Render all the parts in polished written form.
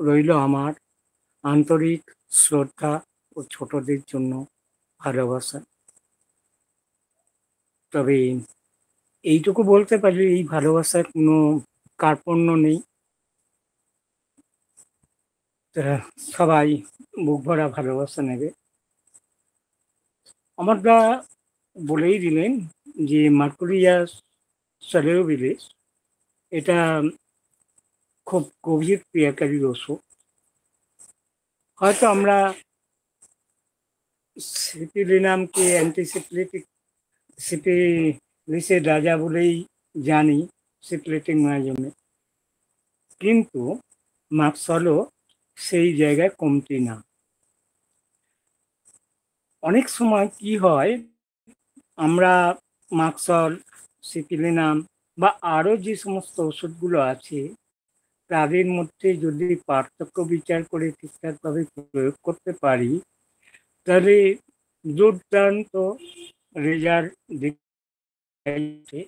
রইল আমার আন্তরিক শ্রদ্ধা ও ছোটদের জন্য ভালোবাসা। তবে এইটুকু বলতে পারি, এই ভালোবাসার কোনো কার্পণ্য নেই। তা সবাই বুক ভরা ভালোবাসা নেবে। আমারটা বলেই দিলেন যে মার্কুরিয়াস স্যালুবিলিস এটা খুব গভীর ক্রিয়াকারী ওষুধ। হয়তো আমরা সিপিলিনামকে অ্যান্টিসিপ্লেটিক সিপিলিসের রাজা বলেই জানি, সিপ্লেটিক মায়াজমে, কিন্তু মাকসলও সেই জায়গায় কমতি না। অনেক সময় কি হয়, আমরা মাকসল, সিপিলিনাম বা আরও যে সমস্ত ওষুধগুলো আছে তাদের মধ্যে যদি পার্থক্য বিচার করে ঠিকঠাকভাবে প্রয়োগ করতে পারি, তাহলে দুর্দান্ত রেজাল্ট দেখতে।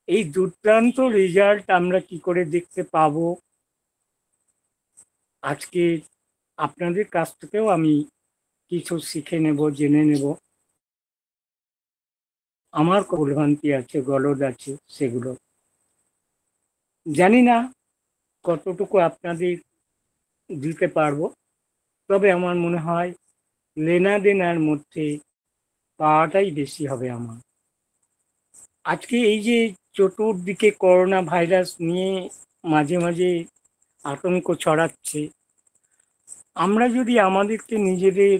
এই দুর্দান্ত রেজাল্ট আমরা কি করে দেখতে পাবো, আজকে আপনাদের কাছ থেকেও আমি কিছু শিখে নেব, জেনে নেব। আমার ভুলভ্রান্তি আছে, গলদ আছে, সেগুলো জানি না কতটুকু আপনাদের দিতে পারবো। তবে আমার মনে হয় লেনা দেনার মধ্যে পাওয়াটাই বেশি হবে আমার। আজকে এই যে চতুর্দিকে করোনা ভাইরাস নিয়ে মাঝে মাঝে আতঙ্ক ছড়াচ্ছে, আমরা যদি আমাদেরকে নিজেদের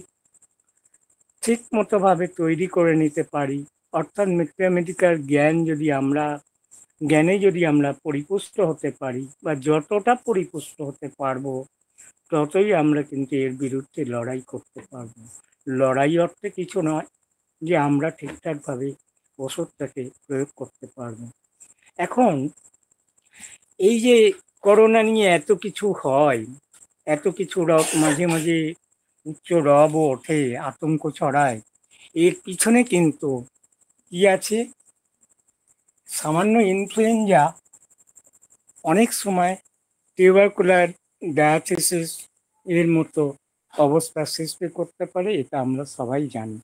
ঠিক মতো ভাবে তৈরি করে নিতে পারি, অর্থাৎ ম্যাথমেটিক্যাল জ্ঞানে যদি আমরা পরিপুষ্ট হতে পারি, বা যতটা পরিপুষ্ট হতে পারবো ততই আমরা কিন্তু এর বিরুদ্ধে লড়াই করতে পারবো। লড়াই অর্থে কিছু নয়, যে আমরা ঠিকঠাকভাবে ওষুধটাকে প্রয়োগ করতে পারবো। এখন এই যে করোনা নিয়ে এত কিছু হয়, এত কিছু রব মাঝে মাঝে উচ্চ রবও ওঠে, আতঙ্ক ছড়ায়, এর পিছনে কিন্তু কি আছে, সামান্য ইনফ্লুয়েঞ্জা অনেক সময় টিউবারকুলার ডায়াথিসিস এর মতো অবস্থা সৃষ্টি করতে পারে, এটা আমরা সবাই জানি।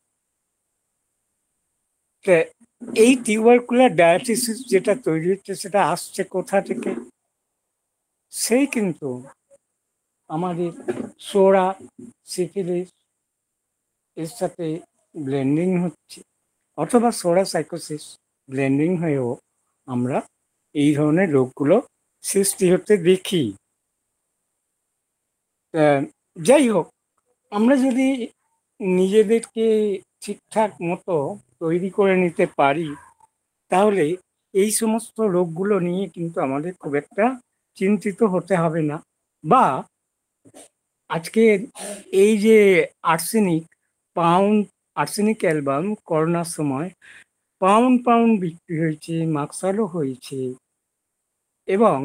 এই টিউবারকুলার ডায়াথিসিস যেটা তৈরি হচ্ছে, সেটা আসছে কোথা থেকে? সেই কিন্তু আমাদের সোরা, সিফিলিস এর সাথে ব্লেন্ডিং হচ্ছে, অথবা সোরা সাইকোসিস ব্লেন্ডিং হয়েও আমরা এই ধরনের রোগগুলো সৃষ্টি হতে দেখি। যাই হোক, আমরা যদি নিজেদেরকে ঠিকঠাক মতো তৈরি করে নিতে পারি, তাহলে এই সমস্ত রোগগুলো নিয়ে কিন্তু আমাদের খুব একটা চিন্তিত হতে হবে না। বা আজকে এই যে আর্সেনিক পাউন্ড, আর্সেনিক অ্যালবাম করোনার সময় পাউন্ড পাউন্ড বিক্রি হয়েছে, মাকসালও হয়েছে, এবং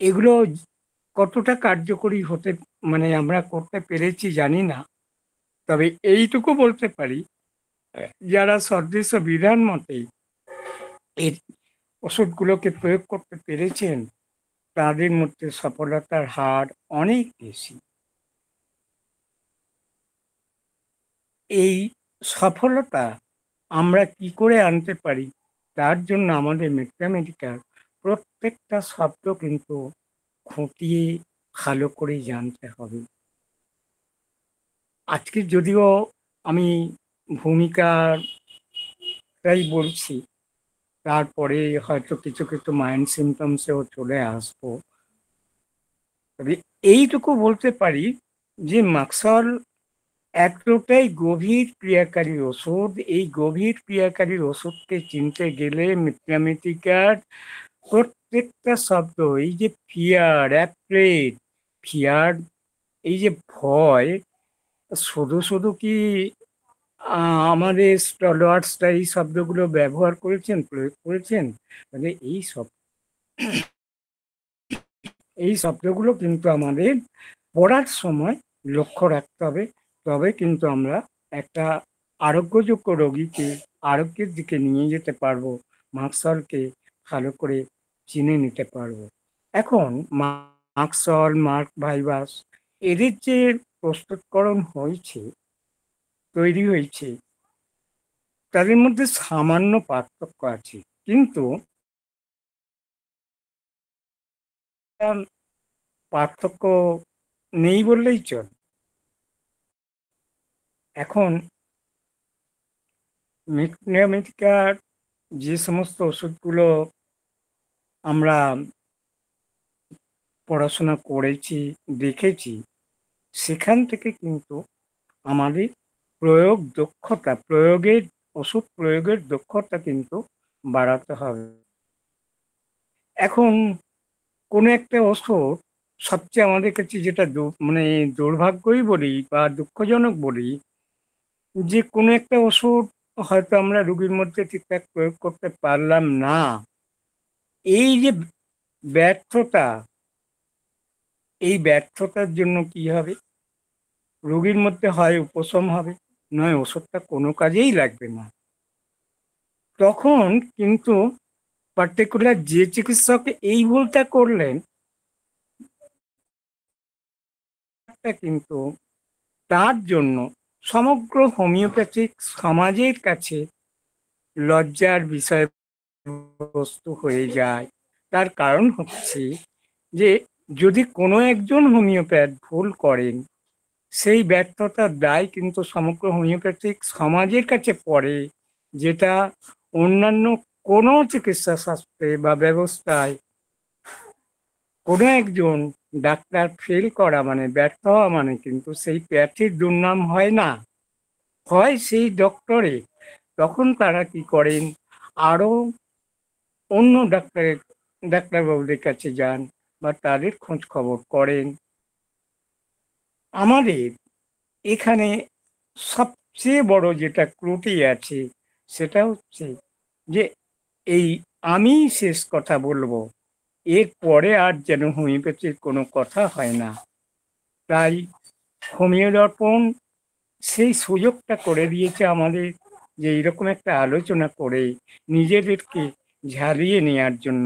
এগুলো কতটা কার্যকরী হতে মানে আমরা করতে পেরেছি জানি না। তবে এইটুকু বলতে পারি, যারা সদৃশ বিধান মতে এই ওষুধগুলোকে প্রয়োগ করতে পেরেছেন, তাদের মধ্যে সফলতার হার অনেক বেশি। এই সফলতা আমরা কি করে আনতে পারি, তার জন্য আমাদের ম্যাথমেটিক্যাল প্রত্যেকটা শব্দ কিন্তু খুঁটিয়ে ভালো করে জানতে হবে। আজকে যদিও আমি ভূমিকাটাই বলছি, তারপরে হয়তো কিছু কিছু মাইন্ড সিমটমসেও চলে আসবো। তবে এইটুকু বলতে পারি যে মাকসল এতটাই গভীর ক্রিয়াকারী ওষুধ, এই গভীর ক্রিয়াকারী ওষুধকে চিনতে গেলে ম্যাথমেটিক্যাল প্রত্যেকটা শব্দ, এই যে ফিয়ার, অ্যাফ্রেড, ফিয়ার, এই যে ভয়, শুধু শুধু কি আমাদের স্টলওয়ার্ডসরা এই শব্দগুলো ব্যবহার করেছেন, প্রয়োগ করেছেন? মানে এই শব্দগুলো কিন্তু আমাদের পড়ার সময় লক্ষ্য রাখতে হবে। তবে কিন্তু আমরা একটা আরোগ্যযোগ্য রোগীকে আরোগ্যের দিকে নিয়ে যেতে পারবো, মাকসলকে ভালো করে চিনে নিতে পারবো। এখন মার্কসল, মার্ক ভাইবাস এদের যে প্রস্তুতকরণ হয়েছে, তৈরি হয়েছে, তাদের মধ্যে সামান্য পার্থক্য আছে। কিন্তু পার্থক্য নেই বললেই চলে। এখন মিথ্যামেটিকার যে সমস্ত ওষুধগুলো আমরা পড়াশোনা করেছি, দেখেছি, সেখান থেকে কিন্তু আমাদের ওষুধ প্রয়োগের দক্ষতা কিন্তু বাড়াতে হবে। এখন কোনো একটা ওষুধ সবচেয়ে আমাদের কাছে যেটা মানে দুর্ভাগ্যই বলি বা দুঃখজনক বলি, যে কোনো একটা ওষুধ হয়তো আমরা রোগীর মধ্যে ঠিকঠাক প্রয়োগ করতে পারলাম না। এই যে ব্যর্থতা, এই ব্যর্থতার জন্য কি হবে? রোগীর মধ্যে হয় উপশম হবে, নয় ওষুধটা কোনো কাজেই লাগবে না। তখন কিন্তু পার্টিকুলার যে চিকিৎসক এই ভুলটা করলেন, তা কিন্তু তার জন্য সমগ্র হোমিওপ্যাথিক সমাজের কাছে লজ্জার বিষয়বস্তু হয়ে যায়। তার কারণ হচ্ছে যে যদি কোনো একজন হোমিওপ্যাথ ভুল করেন, সেই ব্যর্থতার দায় কিন্তু সমগ্র হোমিওপ্যাথিক সমাজের কাছে পড়ে, যেটা অন্যান্য কোনো চিকিৎসা শাস্ত্রে বা ব্যবস্থায় কোনো একজন ডাক্তার ফেল করা মানে ব্যর্থ হওয়া মানে কিন্তু সেই প্যাথির দুর্নাম হয় না, হয় সেই ডক্টরের। তখন তারা কি করেন, আরো অন্য ডাক্তারবাবুদের কাছে যান বা তাদের খোঁজ খবর করেন। আমাদের এখানে সবচেয়ে বড় যেটা ত্রুটি আছে, সেটা হচ্ছে যে এই আমি শেষ কথা বলবো, এরপরে আর যেন হোমিওপ্যাথির কোনো কথা হয় না। তাই হোমিও দর্পণ সেই সুযোগটা করে দিয়েছে আমাদের, যে এইরকম একটা আলোচনা করে নিজেদেরকে ঝালিয়ে নেয়ার জন্য,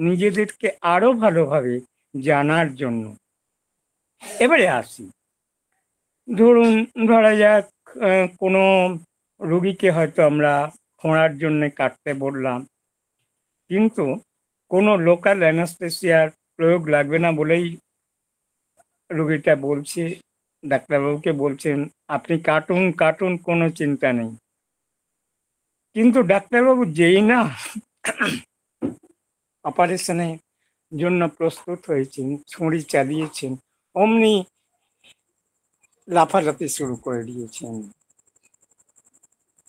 নিজেদেরকে আরো ভালোভাবে জানার জন্য। এবারে আসি, ধরুন, ধরা যাক কোনো রুগীকে হয়তো আমরা ফোঁড়ার জন্যে কাটতে বললাম, কিন্তু কোনো লোকাল অ্যানেস্থেসিয়ার প্রয়োগ লাগবে না বলেই রুগীটা বলছে, ডাক্তারবাবুকে বলছেন, "আপনি কাটুন, কাটুন, কোনো চিন্তা নেই।" কিন্তু ডাক্তারবাবু যেই না অপারেশনের জন্য প্রস্তুত হয়েছেন, ছুরি চালিয়েছেন, অমনি লাফালাফি শুরু করে দিয়েছেন।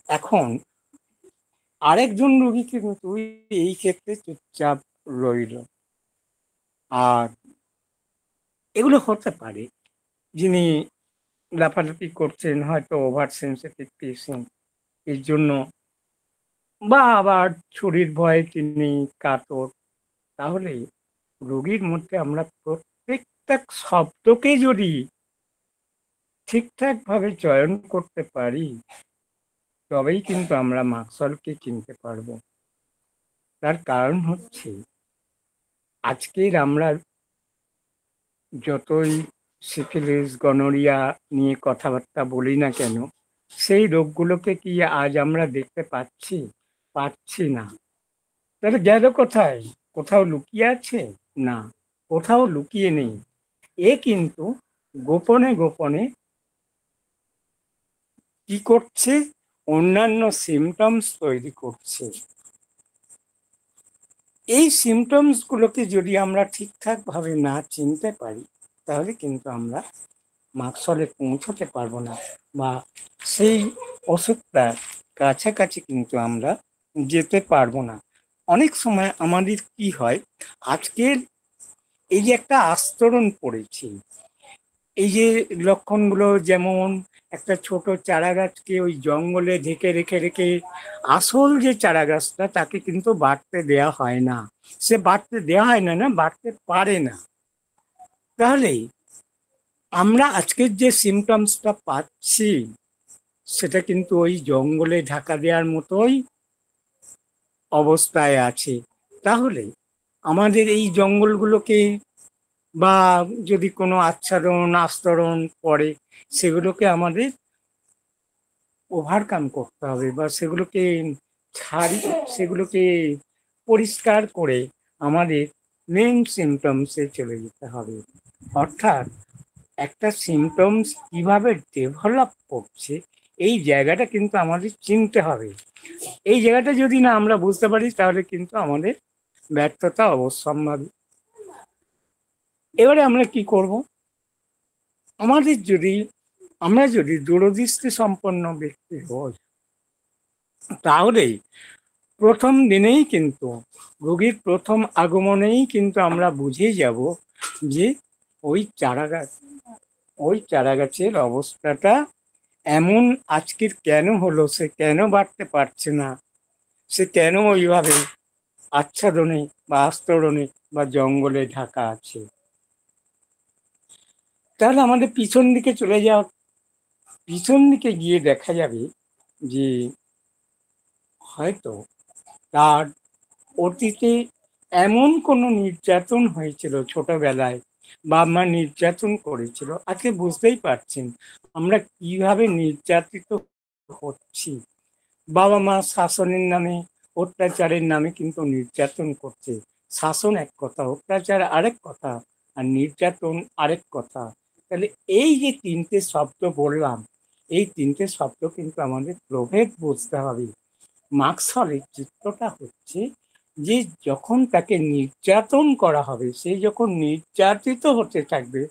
এখন আরেকজন রোগী কিন্তু এই ক্ষেত্রে চুপচাপ রইল। আর এগুলো হতে পারে, যিনি লাফালাফি করছেন হয়তো ওভার সেনসিটিভ পেশেন্ট, এর জন্য, বা আবার ছুরির ভয়ে তিনি কাতর। তাহলে রোগীর মধ্যে আমরা প্রত্যেকটা শব্দকে যদি ঠিকঠাক ভাবে চয়ন করতে পারি, তবেই কিন্তু আমরা মাকসলকে চিনতে পারবো। তার কারণ হচ্ছে, আজকের আমরা যতই সিফিলিস, গনোরিয়া নিয়ে কথাবার্তা বলি না কেন, সেই রোগগুলোকে কি আজ আমরা দেখতে পাচ্ছি? পাচ্ছি না। তাহলে গেল কোথায়? কোথাও লুকিয়ে আছে? না, কোথাও লুকিয়ে নেই। এ কিন্তু গোপনে গোপনে কি করছে? অন্যান্য সিম্পটমস তৈরি করছে। এই সিম্পটমস গুলোকে যদি আমরা ঠিকঠাক ভাবে না চিনতে পারি, তাহলে কিন্তু আমরা মাকসলে পৌঁছতে পারবো না, বা সেই ওষুধটার কাছাকাছি কিন্তু আমরা যেতে পারবো না। অনেক সময় আমাদের কি হয়, আজকের এই যে একটা আস্তরণ পড়েছে, এই যে লক্ষণগুলো, যেমন একটা ছোট চারা গাছকে ওই জঙ্গলে ঢেকে রেখে রেখে আসল যে চারা গাছটা, তাকে কিন্তু বাড়তে দেয়া হয় না। সে বাড়তে দেয়া হয় না, না বাড়তে পারে না। তাহলে আমরা আজকের যে সিমটমসটা পাচ্ছি, সেটা কিন্তু ওই জঙ্গলে ঢাকা দেওয়ার মতোই অবস্থায় আছে। তাহলে আমাদের এই জঙ্গলগুলোকে বা যদি কোনো আচ্ছাদন আস্তরণ পড়ে, সেগুলোকে আমাদের ওভারকাম করতে হবে বা সেগুলোকে ছাড়ি সেগুলোকে পরিষ্কার করে আমাদের মেন সিমটমসে চলে যেতে হবে। অর্থাৎ একটা সিমটমস কিভাবে ডেভেলপ করছে, এই জায়গাটা কিন্তু আমাদের চিনতে হবে। এই জায়গাটা যদি না আমরা বুঝতে পারি, তাহলে কিন্তু আমাদের ব্যর্থতা অবশ্যম্ভাবী। এবারে আমরা কি করব? আমাদের যদি আমরা যদি দূরদৃষ্টি সম্পন্ন ব্যক্তি হই, তাহলে প্রথম দিনেই কিন্তু রোগীর প্রথম আগমনেই কিন্তু আমরা বুঝে যাব যে ওই চারা গাছ ওই চারা গাছের অবস্থাটা এমন আজকের কেন হলো, সে কেন বাড়তে পারছে না, সে কেন ওইভাবে আচ্ছাদনে বা আস্তরণে বা জঙ্গলে ঢাকা আছে। তাহলে আমাদের পিছন দিকে চলে যাওয়া, পিছন দিকে গিয়ে দেখা যাবে যে হয়তো তার অতীতে এমন কোনো নির্যাতন হয়েছিল ছোটবেলায়, বাবা মা নির্যাতন করেছিল। আজকে বুঝতেই পারছেন আমরা কিভাবে নির্যাতিত হচ্ছি। বাবা মা শাসনের নামে, অত্যাচারের নামে কিন্তু নির্যাতন করছে। শাসন এক কথা, অত্যাচার আরেক কথা, আর নির্যাতন আরেক কথা। তাহলে এই যে তিনটে শব্দ বললাম, এই তিনটে শব্দ কিন্তু আমাদের প্রভেদ বুঝতে হবে। মার্কসলের চিত্রটা হচ্ছে যে যখন তাকে নির্যাতন করা হবে, সে যখন নির্যাতিত হতে থাকবে,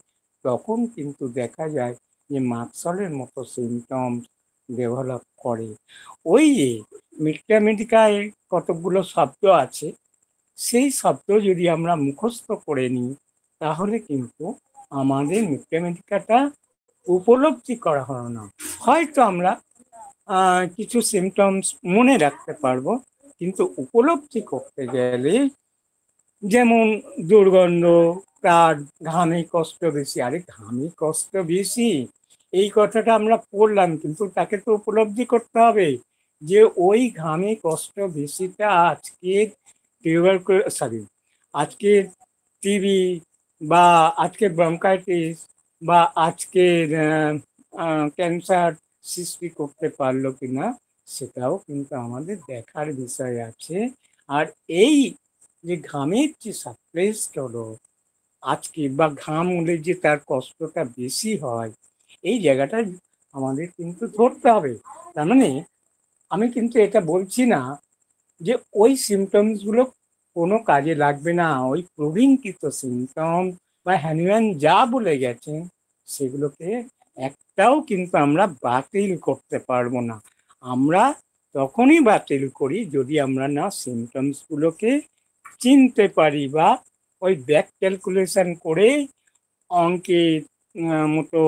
তখন কিন্তু দেখা যায় যে মার্কসলের মতো সিমটম ডেভেলপ করে। ওই যে ম্যাথমেটিকায় কতগুলো শব্দ আছে, সেই শব্দ যদি আমরা মুখস্থ করে নিই, তাহলে কিন্তু আমাদের ম্যাথমেটিকাটা উপলব্ধি করা হয় না। হয়তো আমরা কিছু সিমটমস মনে রাখতে পারবো, কিন্তু উপলব্ধি করতে গেলে, যেমন দুর্গন্ধ, তার ঘামে কষ্ট বেশি। আরে ঘামে কষ্ট বেশি এই কথাটা আমরা পড়লাম, কিন্তু তাকে তো উপলব্ধি করতে হবে যে ওই ঘামে কষ্ট বেশিটা আজকের সরি আজকের টিবি বা আজকের ব্রঙ্কাইটিস বা আজকের ক্যান্সার সৃষ্টি করতে পারলো কিনা, সেটাও কিন্তু আমাদের দেখার বিষয় আছে। আর এই যে ঘামের যে সাপ্রেসড হলো আজকে, বা ঘাম হলে যে তার কষ্টটা বেশি হয়, এই জায়গাটা আমাদের কিন্তু ধরতে হবে। তার মানে আমি কিন্তু এটা বলছি না যে ওই সিমটমসগুলো কোনো কাজে লাগবে না। ওই প্রবীণকৃত সিমটম বা হ্যানুম্যান যা বলে গেছেন, সেগুলোকে একটাও কিন্তু আমরা বাতিল করতে পারবো না। আমরা তখনই বাতিল করি যদি আমরা না সিমটমসগুলোকে চিনতে পারি, বা ওই ব্যাক ক্যালকুলেশন করে অঙ্কের মতো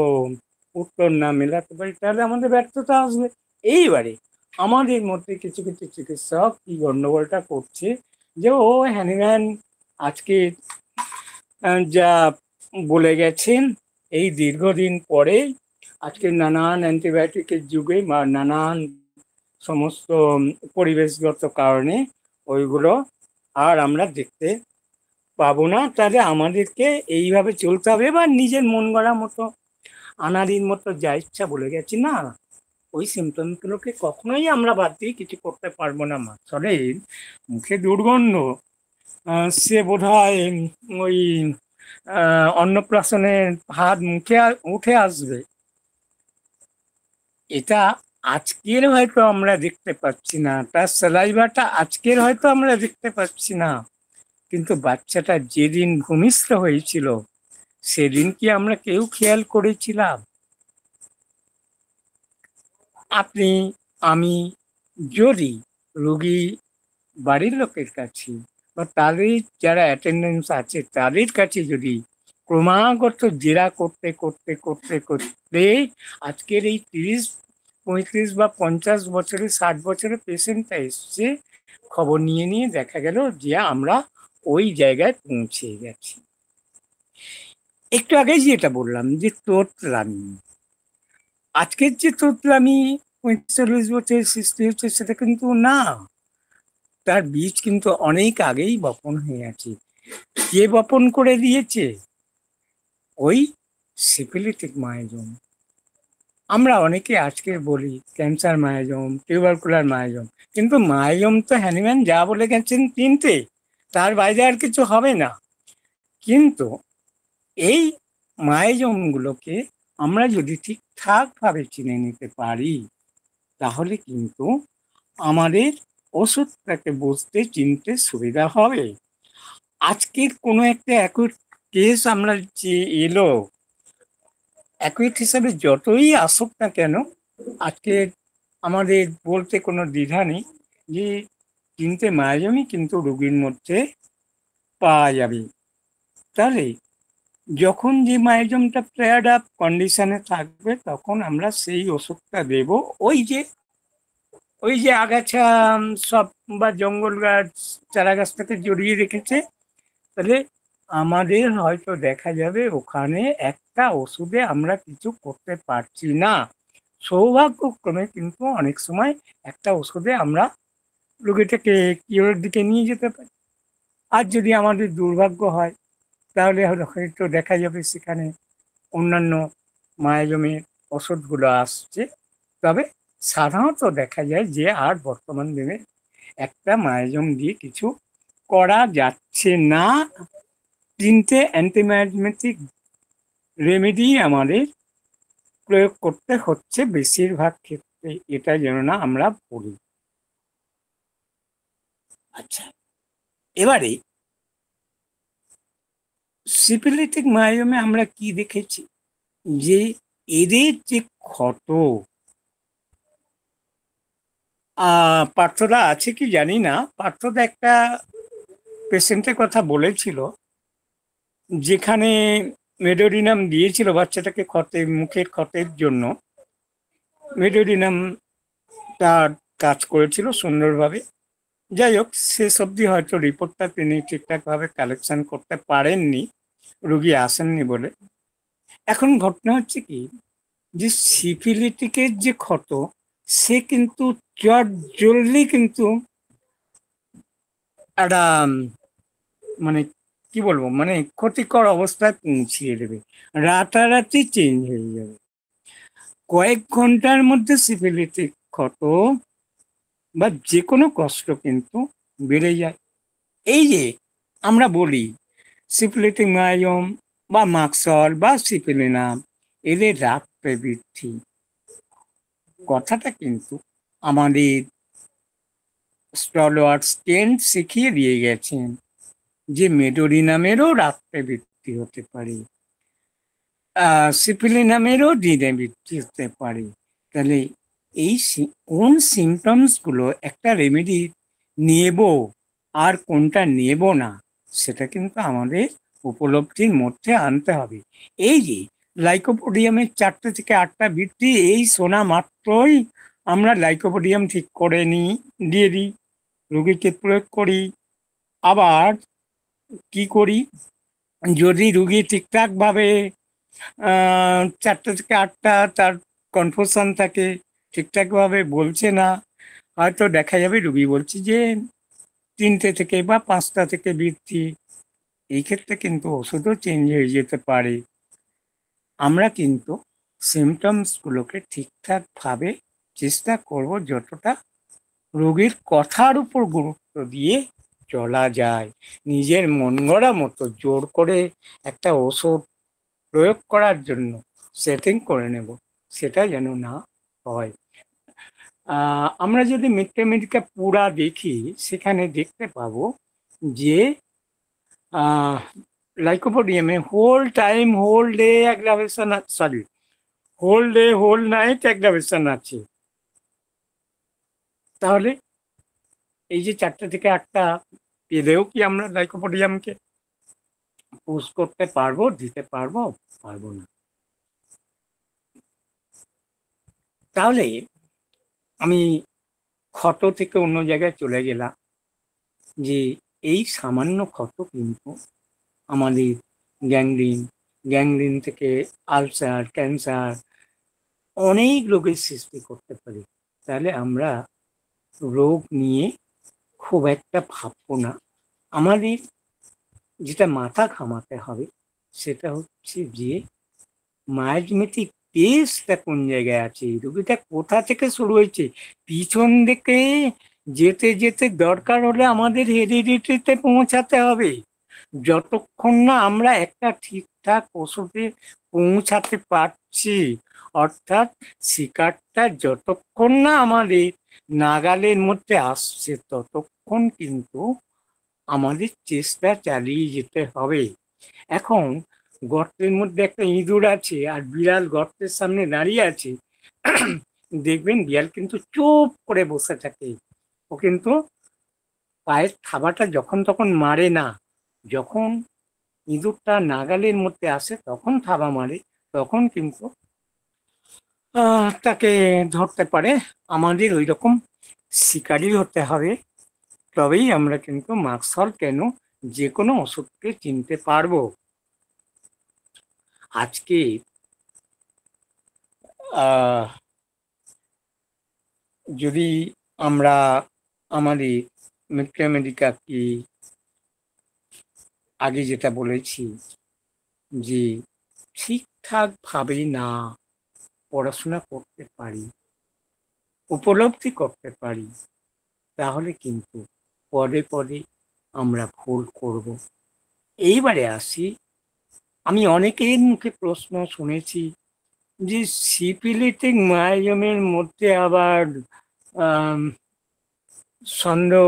উত্তর না মেলাতে পারি, তাহলে আমাদের ব্যর্থতা আসবে। এইবারে আমাদের মধ্যে কিছু কিছু চিকিৎসক কি গন্ডগোলটা করছে যে ও হ্যানিম্যান আজকে যা বলে গেছেন, এই দীর্ঘদিন পরে আজকে নানান অ্যান্টিবায়োটিকের যুগে বা নানান সমস্ত পরিবেশগত কারণে ওইগুলো আর আমরা দেখতে পাবো না। তাহলে আমাদেরকে এইভাবে চলতে হবে, বা নিজের মন গড়া মতো আনাড়ির মতো যা ইচ্ছা বলে গেছি না, ওই সিমটমগুলোকে কখনোই আমরা বাদ দিয়ে কিছু করতে পারবো না। মাছরের মুখে দুর্গন্ধ, সে বোধ হয় ওই অন্নপ্রাশনের ভাত মুখে উঠে আসবে, এটা আজকের হয়তো আমরা দেখতে পাচ্ছি না, তার স্যালাইভাটা আজকের হয়তো আমরা দেখতে পাচ্ছি না, কিন্তু বাচ্চাটা যেদিন ভূমিষ্ঠ হয়েছিল, সেদিন কি আমরা কেউ খেয়াল করেছিলাম? আপনি, আমি যদি রুগী বাড়ির লোকের কাছে বা তাদের যারা অ্যাটেন্ডেন্স আছে তাদের কাছে যদি ক্রমাগত জেরা করতে করতে করতে করতে আজকের এই 30, 35 বা 50 বছরের 60 বছরের পেশেন্টটা এসছে, খবর নিয়ে নিয়ে দেখা গেল যে আমরা ওই জায়গায় পৌঁছে গেছি। একটু আগেই যেটা বললাম যে তোতলামি, আজকের যে তোতলামি 45 বছর সৃষ্টি হচ্ছে, সেটা কিন্তু না, তার বীজ কিন্তু অনেক আগেই বপন হয়ে আছে। কে বপন করে দিয়েছে? ওই সিফিলিটিক মায়াজম। আমরা অনেকে আজকে বলি ক্যান্সার মায়াজম, টিউবারকুলার মায়াজম, কিন্তু মায়াজম তো হ্যানিম্যান যা বলে গেছেন তিনটে, তার বাইরে আর কিছু হবে না। কিন্তু এই মায়াজমগুলোকে আমরা যদি ঠিকঠাকভাবে চিনে নিতে পারি, তাহলে কিন্তু আমাদের ওষুধটাকে বুঝতে চিনতে সুবিধা হবে। আজকের কোনো একটা অ্যাকুট কেস আমরা যে এলো, অ্যাকুট হিসাবে যতই আসুক না কেন, আজকে আমাদের বলতে কোনো দ্বিধা নেই যে তিনটে মায়াজমই কিন্তু রোগীর মধ্যে পাওয়া যাবে। তাহলে যখন যে মায়াজমটা প্লেয়ার্ড আপ কন্ডিশনে থাকবে, তখন আমরা সেই ওষুধটা দেব। ওই যে আগাছা সব বা জঙ্গল গাছ, চারা গাছটাকে জড়িয়ে রেখেছে, তাহলে আমাদের হয়তো দেখা যাবে ওখানে একটা ওষুধে আমরা কিছু করতে পারছি না। সৌভাগ্যক্রমে কিন্তু অনেক সময় একটা ওষুধে আমরা রোগীটাকে কিওরের দিকে নিয়ে যেতে পারি। আর যদি আমাদের দুর্ভাগ্য হয়, তাহলে হয়তো দেখা যাবে সেখানে অন্যান্য মায়াজমের ওষুধগুলো আসছে। তবে সাধারণত দেখা যায় যে আর বর্তমান দিনে একটা মায়াজম দিয়ে কিছু করা যাচ্ছে না। তিনটে অ্যান্টিমায়াজমেটিক রেমেডি আমাদের প্রয়োগ করতে হচ্ছে বেশিরভাগ ক্ষেত্রে, এটা যেন না আমরা বলি। আচ্ছা, এবারে সিফিলিটিক মায়াজমে আমরা কি দেখেছি, যে এদের যে ক্ষত, পার্থদা আছে কি জানি না, পার্থদা একটা পেশেন্টের কথা বলেছিল যেখানে মেডোরিনাম দিয়েছিল বাচ্চাটাকে মুখের ক্ষতের জন্য। মেডোরিনাম তার কাজ করেছিল সুন্দরভাবে। যাই হোক, শেষ অবধি হয়তো রিপোর্টটা তিনি ঠিকঠাকভাবে কালেকশন করতে পারেননি, রুগী আসেননি বলে। এখন ঘটনা হচ্ছে কি, যে সিফিলিটিকের যে ক্ষত, সে কিন্তু চট জলদি কিন্তু একটা মানে কি বলবো, মানে ক্ষতিকর অবস্থায় পৌঁছিয়ে দেবে, রাতারাতি চেঞ্জ হয়ে যাবে। কয়েক ঘন্টার মধ্যে সিফিলিটিক ক্ষত বা যে কোনো কষ্ট কিন্তু বেড়ে যায়। এই যে আমরা বলি সিফিলিটিক মায়াজম বা মাক্সল বা সিফিলিনাম, এদের রাত প্রবৃদ্ধি, কথাটা কিন্তু আমাদের স্টলওয়ার্ড স্টেন্ট শিখিয়ে দিয়ে গেছেন যে মেডোরিনামেরও রাত প্রবৃদ্ধি হতে পারে, সিফিলিনামেরও দিনে বৃদ্ধি হতে পারে। তাহলে এই কোন সিমটমসগুলো একটা রেমেডি নেব আর কোনটা নেব না, সেটা কিন্তু আমাদের উপলব্ধির মধ্যে আনতে হবে। এই যে লাইকোপোডিয়ামের 4টে থেকে 8টা বৃদ্ধি, এই শোনা মাত্রই আমরা লাইকোপোডিয়াম ঠিক করে নিই, দিয়ে দিই, রুগীকে প্রয়োগ করি। আবার কি করি, যদি রুগী ঠিকঠাকভাবে 4টে থেকে 8টা তার কনফিউশন থাকে, ঠিকঠাকভাবে বলছে না, হয়তো দেখা যাবে রুগী বলছে যে 3টে থেকে বা 5টা থেকে বৃদ্ধি। এই ক্ষেত্রে কিন্তু ওষুধও চেঞ্জ হয়ে যেতে পারে। আমরা কিন্তু সিমটমসগুলোকে ঠিকঠাকভাবে চেষ্টা করব যতটা রোগীর কথার উপর গুরুত্ব দিয়ে চলা যায়। নিজের মন গড়া মতো জোর করে একটা ওষুধ প্রয়োগ করার জন্য সেটিং করে নেব, সেটা যেন না হয়। আমরা যদি মিথ্যে পুরা দেখি, সেখানে দেখতে পাবো যে লাইকোপোডিয়ামে whole time whole day aggravation, sorry, whole day whole night aggravation আছে। তাহলে এই যে 4টে থেকে 8টা পেলেও কি আমরা লাইকোপোডিয়ামকে পুশ করতে পারবো, দিতে পারবো? পারবো না। তাহলে আমি ক্ষত থেকে অন্য জায়গায় চলে গেলাম, যে এই সামান্য ক্ষত কিন্তু আমাদের গ্যাংগ্রিন, গ্যাংগ্রিন থেকে আলসার, ক্যান্সার, অনেক রোগের সৃষ্টি করতে পারে। তাহলে আমরা রোগ নিয়ে খুব একটা ভাববো না। আমাদের যেটা মাথা ঘামাতে হবে সেটা হচ্ছে যে মায়োজমেটিক পেসটা কোন জায়গায় আছে, রোগীটা কোথা থেকে শুরু হয়েছে। পিছন দিকে যেতে যেতে দরকার হলে আমাদের হেরিডিটিতে পৌঁছাতে হবে। যতক্ষণ না আমরা একটা ঠিকঠাক ওষুধে পৌঁছাতে পারছি, অর্থাৎ শিকারটা যতক্ষণ না আমাদের নাগালের মধ্যে আসছে, ততক্ষণ কিন্তু আমাদের চেষ্টা চালিয়ে যেতে হবে। এখন গর্তের মধ্যে একটা ইঁদুর আছে আর বিড়াল গর্তের সামনে দাঁড়িয়ে আছে, দেখবেন বিড়াল কিন্তু চুপ করে বসে থাকে। ও কিন্তু পায়ের থাবাটা যখন তখন মারে না। যখন ইঁদুরটা নাগালের মধ্যে আসে তখন থাবা মারে, তখন কিন্তু তাকে ধরতে পারে। আমাদের ওই রকম শিকারী হতে হবে, তবেই আমরা কিন্তু মাকসল কেন যে কোনো ওষুধকে চিনতে পারবো। আজকে আহ, যদি আমরা আমাদের মেডিকা কি আগে যেটা বলেছি যে ঠিকঠাক ভাবে না পড়াশোনা করতে পারি, উপলব্ধি করতে পারি, তাহলে কিন্তু পদে পদে আমরা ভুল করব। এইবারে আসি, আমি অনেকের মুখে প্রশ্ন শুনেছি যে সিপিলিটিক মায়োজমের মধ্যে আবার আম, সন্দেহ,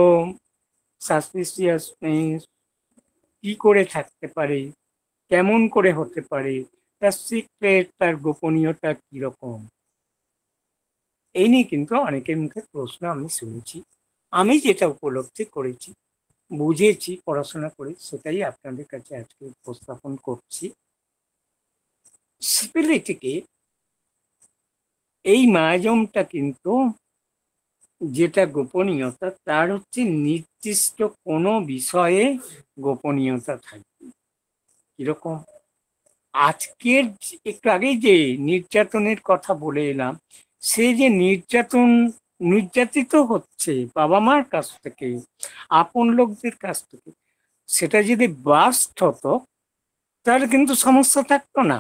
সাসপিসিয়াসনেস কি করে থাকতে পারে, কেমন করে হতে পারে, তার সিক্রেট, তার গোপনীয়তা কিরকম, এই নিয়ে কিন্তু অনেকের মুখে প্রশ্ন আমি শুনেছি। আমি যেটা উপলব্ধি করেছি, বুঝেছি পড়াশোনা করে, সেটাই আপনাদের কাছে আজকে উপস্থাপন করছি। সিপিলিটিকে এই মায়াজমটা কিন্তু যেটা গোপনীয়তা, তার হচ্ছে নির্দিষ্ট কোনো বিষয়ে গোপনীয়তা থাকবে। কিরকম, আজকের একটু আগেই যে নির্যাতনের কথা বলে এলাম, সে যে নির্যাতিত হচ্ছে বাবা মার কাছ থেকে, আপন লোকদের কাছ থেকে, সেটা যদি বাস্ট হতো তাহলে কিন্তু সমস্যা থাকতো না।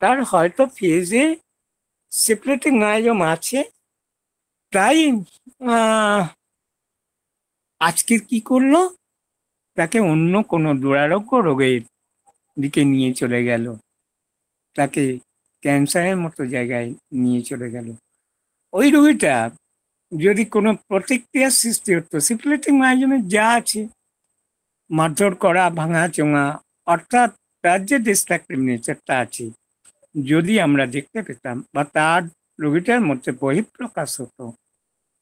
তার হয়তো ফেজে সিপিলিটিক মায়োজম আছে, তাই আজকে কি করলো, তাকে অন্য কোনো দুরারোগ্য রোগের দিকে নিয়ে চলে গেল, তাকে ক্যান্সারের মতো জায়গায় নিয়ে চলে গেল। ওই রোগীটা যদি কোনো প্রতিক্রিয়ার সৃষ্টি হতো, সিপিলিটিক মায়োজমে যা আছে, মারধর করা, ভাঙা চোঙা, অর্থাৎ তার যে ডিস্ট্রাকটিভ নেচারটা আছে, যদি আমরা দেখতে পেতাম বা তার রোগীটার মধ্যে বহিঃপ্রকাশ হতো,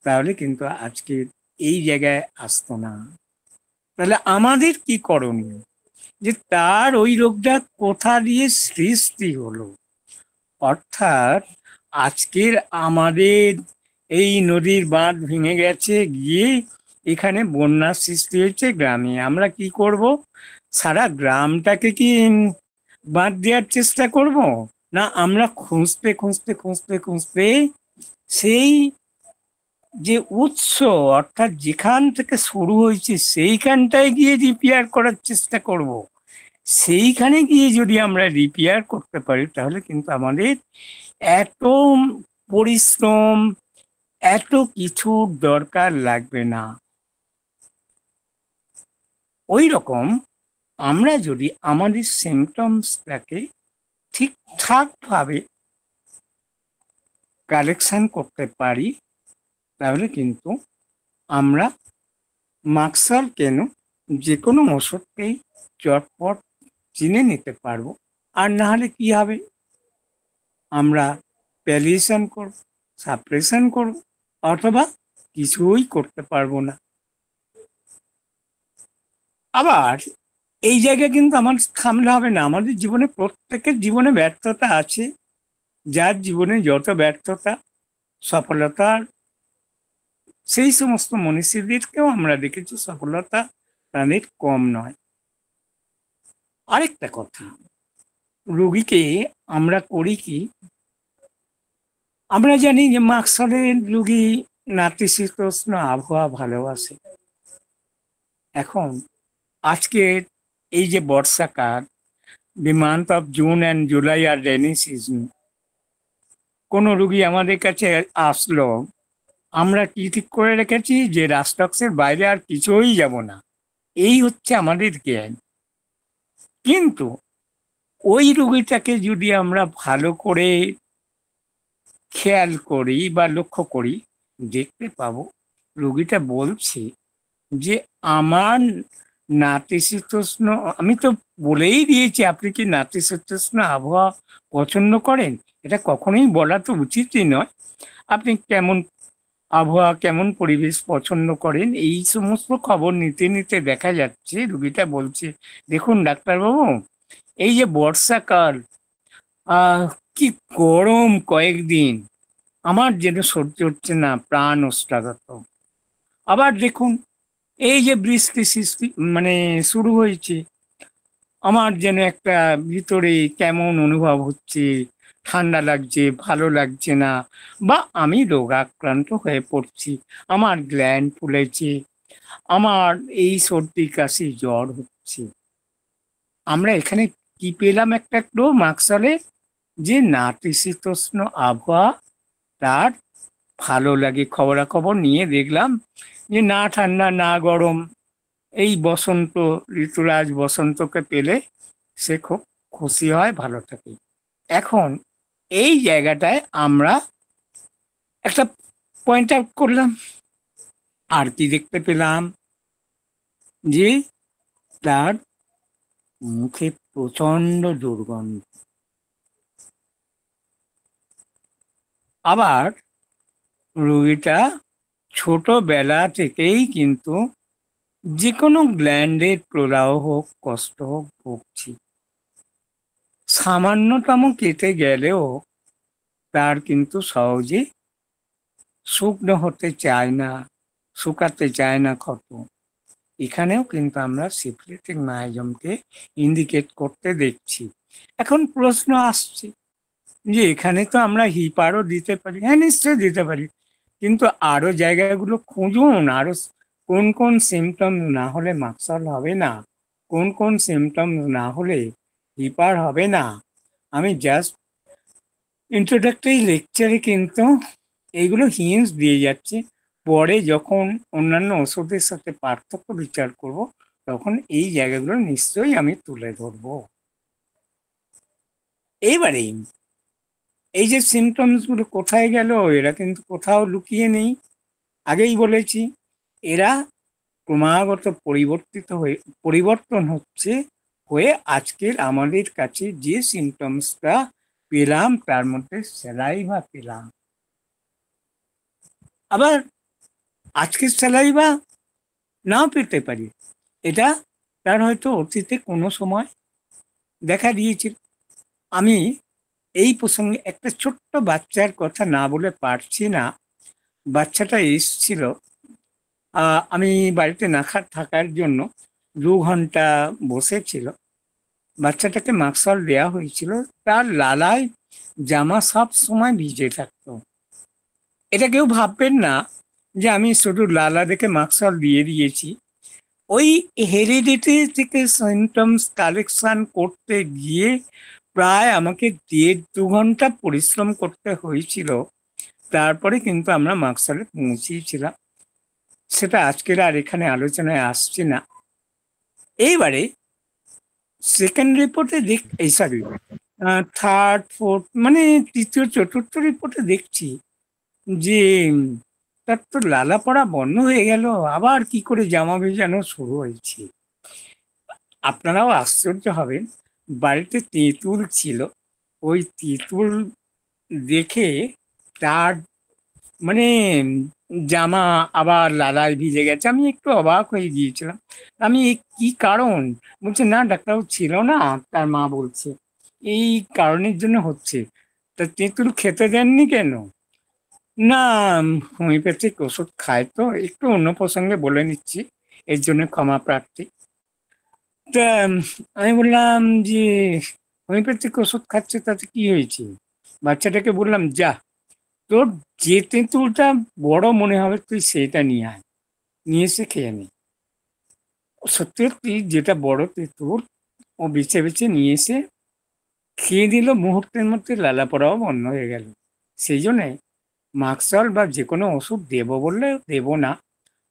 তাহলে কিন্তু আজকে এই জায়গায় আসতো না। তাহলে আমাদের কি করণীয়, যে তার ওই রোগটা কোথা দিয়ে সৃষ্টি হলো। অর্থাৎ আজকের আমাদের এই নদীর বাঁধ ভেঙে গেছে, গিয়ে এখানে বন্যার সৃষ্টি হয়েছে গ্রামে, আমরা কি করব, সারা গ্রামটাকে কি বাঁধ দেওয়ার চেষ্টা করব, না আমরা খুঁজতে খুঁজতে খুঁজতে খুঁজতে সেই যে উৎস, অর্থাৎ যেখান থেকে শুরু হয়েছে সেইখানটায় গিয়ে রিপেয়ার করার চেষ্টা করব। সেইখানে গিয়ে যদি আমরা রিপেয়ার করতে পারি, তাহলে কিন্তু আমাদের এত পরিশ্রম, এত কিছু দরকার লাগবে না। ওই রকম আমরা যদি আমাদের সিমটমসটাকে ঠিকঠাকভাবে কালেকশন করতে পারি, তাহলে কিন্তু আমরা মাকসাল কেন যে কোনো ওষুধকেই চটপট চিনে নিতে পারবো। আর না হলে কি হবে, আমরা প্যালিয়েশন করব, সাপ্রেশন করব, অথবা কিছুই করতে পারবো না। আবার এই জায়গায় কিন্তু আমার থামলে হবে না, আমাদের জীবনে প্রত্যেকের জীবনে ব্যর্থতা আছে। যার জীবনে যত ব্যর্থতা, সফলতার সেই সমস্ত মনীষীদেরকেও আমরা দেখেছি সফলতা তাদের কম নয়। আরেকটা কথা, রোগীকে আমরা করি কি, আমরা জানি যে মাকসলের রোগী নাতিশীতোষ্ণ আবহাওয়া ভালোবাসে। এখন আজকে এই যে বর্ষাকাল, the month of June and July are rainy season, কোনো রুগী আমাদের কাছে আসলো, আমরা কি ঠিক করে রেখেছি যে রাস্টক্সের বাইরে আর কিছুই যাব না, এই হচ্ছে আমাদের জ্ঞান। কিন্তু ওই রুগীটাকে যদি আমরা ভালো করে খেয়াল করি বা লক্ষ্য করি, দেখতে পাবো রুগীটা বলছে যে আমার নাতিশীতোষ্ণ, আমি তো বলেই দিয়েছি আপনি কি নাতিশীতোষ্ণ আবহাওয়া পছন্দ করেন, এটা কখনোই বলা তো উচিতই নয়। আপনি কেমন আবহাওয়া, কেমন পরিবেশ পছন্দ করেন, এই সমস্ত খবর নিতে নিতে দেখা যাচ্ছে রুগীটা বলছে, দেখুন ডাক্তারবাবু, এই যে বর্ষাকাল, আহ কি গরম কয়েকদিন, আমার যেন সহ্য হচ্ছে না, প্রাণ ওষ্ঠাগত। আবার দেখুন এই যে বৃষ্টি সৃষ্টি মানে শুরু হয়েছে, আমার যেন একটা ভিতরে কেমন অনুভব হচ্ছে, ঠান্ডা লাগছে, ভালো লাগছে না, বা আমি রোগাক্রান্ত হয়ে পড়ছি, আমার গ্ল্যান্ড ফুলেছে, আমার এই সর্দি কাশি জ্বর হচ্ছে। আমরা এখানে কি পেলাম একটা একটু মাকসালে, যে নাতিশীতোষ্ণ আবহাওয়া তার ভালো লাগে, খবরাখবর নিয়ে দেখলাম যে না ঠান্ডা না গরম, এই বসন্ত ঋতুরাজ বসন্তকে পেলে সে খুব খুশি হয়, ভালো থাকে। এখন এই জায়গাটায় আমরা একটা পয়েন্ট আউট করলাম, আর কি দেখতে পেলাম যে তার মুখে প্রচন্ড দুর্গন্ধ। আবার রুগীটা ছোটবেলা থেকেই কিন্তু যে কোনো গ্ল্যান্ডের প্রদাহ হোক, কষ্ট হোক, ভুগছি। সামান্যতম কেটে গেলেও তার কিন্তু সহজে শুকনো হতে চায় না, শুকাতে চায় না ক্ষত। এখানেও কিন্তু আমরা সিফিলিটিক মাইজমকে ইন্ডিকেট করতে দেখছি। এখন প্রশ্ন আসছে যে এখানে তো আমরা হিপারও দিতে পারি, হ্যাঁ নিশ্চয়ই দিতে পারি, কিন্তু আরো জায়গাগুলো খুঁজুন, আরো কোন কোন সিমটম না হলে মাকসাল হবে না, কোন কোন সিমটম না হলে হিপার হবে না। আমি জাস্ট ইন্ট্রোডাক্টরি লেকচারে কিন্তু এইগুলো হিন্টস দিয়ে যাচ্ছি, পরে যখন অন্যান্য ওষুধের সাথে পার্থক্য বিচার করব তখন এই জায়গাগুলো নিশ্চয়ই আমি তুলে ধরবো। এইবারে এই যে সিমটমস গুলো কোথায় গেল, এরা কিন্তু কোথাও লুকিয়ে নেই। আগেই বলেছি এরা ক্রমাগত পরিবর্তন হচ্ছে হয়ে আজকের আমাদের কাছে যে সিমটমসটা পেলাম তার মধ্যে স্যালাইভা পেলাম। আবার আজকের স্যালাইভা নাও পেতে পারি, এটা তার হয়তো অতীতে কোনো সময় দেখা দিয়েছিল। আমি এই প্রসঙ্গে একটা ছোট্ট বাচ্চার কথা না বলে পারছি না। বাচ্চাটা এসছিল, আমি বাড়িতে না থাকার জন্য 2 ঘন্টা বসেছিল। বাচ্চাটাকে মাস্কল দেওয়া হয়েছিল, তার লালায় জামা সব সময় ভিজে থাকতো। এটা কেউ ভাববেন না যে আমি শুধু লালা দেখে মাস্কল দিয়ে দিয়েছি। ওই হেরিডিটি থেকে সিমটমস কালেকশন করতে গিয়ে প্রায় আমাকে 1.5-2 ঘন্টা পরিশ্রম করতে হয়েছিল, তারপরে কিন্তু আমরা মাকসালে পৌঁছিয়েছিলাম। সেটা আজকের আর এখানে আলোচনায় আসছে না। এইবারে সেকেন্ড রিপোর্টে এই সরি থার্ড ফোর্থ মানে তৃতীয় চতুর্থ রিপোর্টে দেখছি যে তার তো লালা পড়া বন্ধ হয়ে গেল, আবার কি করে জামা ভেজানো শুরু হয়েছে। আপনারাও আশ্চর্য হবেন, বাড়িতে তেঁতুল ছিল, ওই তেঁতুল দেখে তার মানে জামা আবার লালায় ভিজে গেছে। আমি একটু অবাক হয়ে গিয়েছিলাম, আমি কি কারণ, বলছে না ডাক্তারবাবু ছিল না, তার মা বলছে এই কারণের জন্য হচ্ছে। তা তেঁতুল খেতে দেননি কেন? না, হোমিওপ্যাথিক ওষুধ খায় তো, একটু অন্য প্রসঙ্গে বলে নিচ্ছি, এর জন্য ক্ষমা প্রার্থী। তা আমি বললাম যে হোমিওপ্যাথিক ওষুধ খাচ্ছে তাতে কি হয়েছে? বাচ্চাটাকে বললাম যা, তোর যে তেঁতুলটা বড় মনে হবে তুই সেটা নিয়ে আয়, নিয়ে এসে খেয়ে নে। সত্যি সত্যি যেটা বড় তেঁতুল ও বেছে বেছে নিয়ে এসে খেয়ে দিল, মুহূর্তের মধ্যে লালা পড়াও বন্ধ হয়ে গেল। সেই জন্যে মাকসল বা যে কোনো ওষুধ দেবো বললে দেবো না,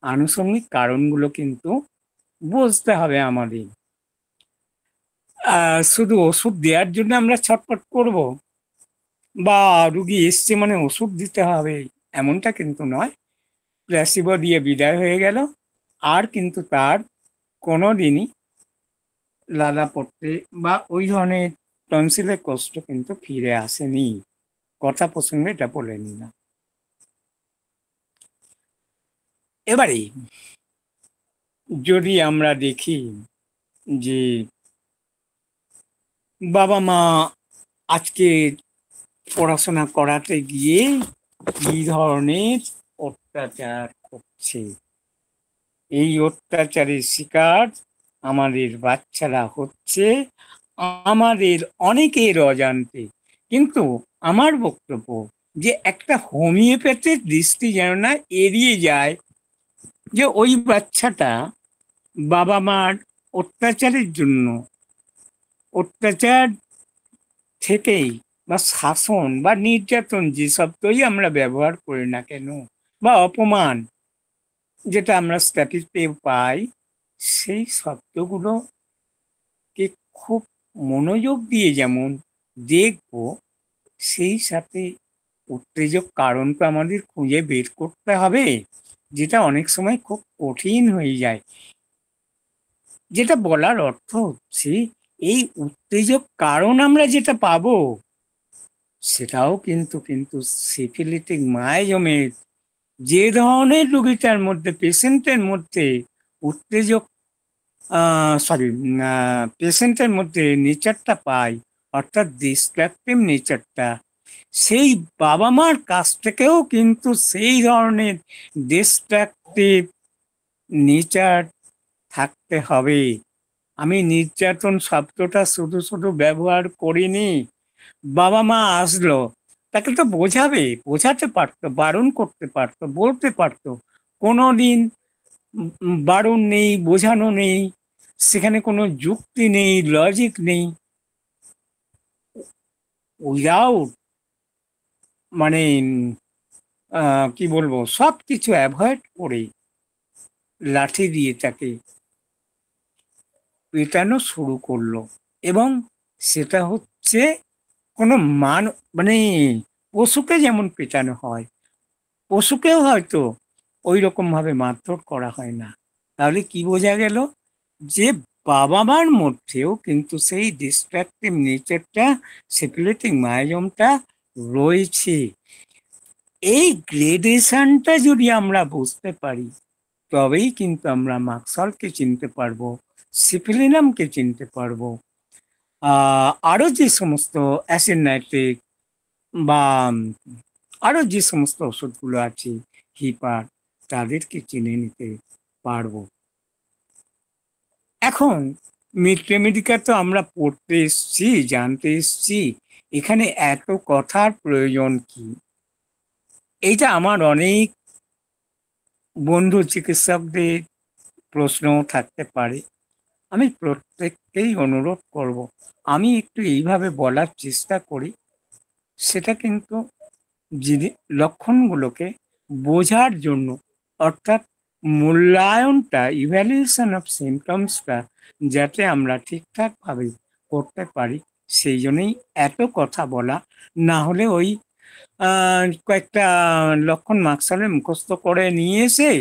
আনুষঙ্গিক কারণগুলো কিন্তু বুঝতে হবে আমাদের। শুধু ওষুধ দেওয়ার জন্য আমরা ছটফট করব, বা রুগী এসছে মানে ওষুধ দিতে হবে, এমনটা কিন্তু নয়। প্ল্যাসিবো দিয়ে বিদায় হয়ে গেল, আর কিন্তু তার কোনোদিনই লালা পড়তে বা ওই ধরনের টনসিলের কষ্ট কিন্তু ফিরে আসেনি। কথা প্রসঙ্গে এটা বলে নিলাম। এবারে যদি আমরা দেখি যে বাবা মা আজকে পড়াশোনা করাতে গিয়ে কি ধরনের অত্যাচার করছে, এই অত্যাচারের শিকার আমাদের বাচ্চারা হচ্ছে, আমাদের অনেকের অজান্তে। কিন্তু আমার বক্তব্য যে একটা হোমিওপ্যাথির দৃষ্টি যেন না এড়িয়ে যায়, যে ওই বাচ্চাটা বাবা মার অত্যাচারের জন্য, অত্যাচার থেকেই বা শাসন বা নির্যাতন যে শব্দই আমরা ব্যবহার করি না কেন, বা অপমান যেটা আমরা স্ট্যাটিসে পাই, সেই শব্দগুলোকে খুব মনোযোগ দিয়ে যেমন দেখব, সেই সাথে উত্তেজক কারণটা আমাদের খুঁজে বের করতে হবে, যেটা অনেক সময় খুব কঠিন হয়ে যায়। যেটা বলার অর্থ হচ্ছে, এই উত্তেজক কারণ আমরা যেটা পাবো, সেটাও কিন্তু কিন্তু সিফিলিটিক মায়োজমের যে ধরনের রোগীটার মধ্যে, পেশেন্টের মধ্যে উত্তেজক সরি পেশেন্টের মধ্যে নেচারটা পাই, অর্থাৎ ডিস্ট্রাকটিভ নেচারটা, সেই বাবা মার কাছ থেকেও কিন্তু সেই ধরনের ডিস্ট্রাকটিভ নেচার থাকতে হবে। আমি নির্যাতন শব্দটা শুধু শুধু ব্যবহার করিনি। বাবা মা আসলো, তাকে তো বোঝাবে, বোঝাতে পারতো, বারণ করতে পারতো, বলতে পারতো। কোনোদিন বারণ নেই, বোঝানো নেই, সেখানে কোনো যুক্তি নেই, লজিক নেই। উইদাউট মানে কি বলবো, সব কিছু অ্যাভয়েড করে লাঠি দিয়ে তাকে পেটানো শুরু করলো। এবং সেটা হচ্ছে কোনো মানে পশুকে যেমন পেটানো হয়, পশুকেও হয়তো ওই রকম ভাবে মারধর করা হয় না। তাহলে কি বোঝা গেল, যে বাবা মার মধ্যেও কিন্তু সেই ডিস্ট্রাকটিভ নেচারটা, সিফিলিটিক মায়োজমটা রয়েছে। এই গ্রেডেশনটা যদি আমরা বুঝতে পারি, তবেই কিন্তু আমরা মাকসলকে চিনতে পারবো, সিফিলিনামকে চিনতে পারবো। আরও যে সমস্ত অ্যাসিড নাইট্রিক বা আরও যে সমস্ত ওষুধগুলো আছে, হিপার, তাদেরকে চিনে নিতে পারবো। এখন মেডিকা তো আমরা পড়তে এসছি, জানতে এসছি, এখানে এত কথার প্রয়োজন কি? এইটা আমার অনেক বন্ধু চিকিৎসকদের প্রশ্নও থাকতে পারে। আমি প্রত্যেককেই অনুরোধ করব, আমি একটু এইভাবে বলার চেষ্টা করি, সেটা কিন্তু যিনি লক্ষণগুলোকে বোঝার জন্য, অর্থাৎ মূল্যায়নটা, ইভ্যালুয়েশন অফ সিমটমসটা যাতে আমরা ঠিকঠাকভাবে করতে পারি, সেই জন্যই এত কথা বলা। না হলে ওই কয়েকটা লক্ষণ মাকসালে মুখস্থ করে নিয়ে এসে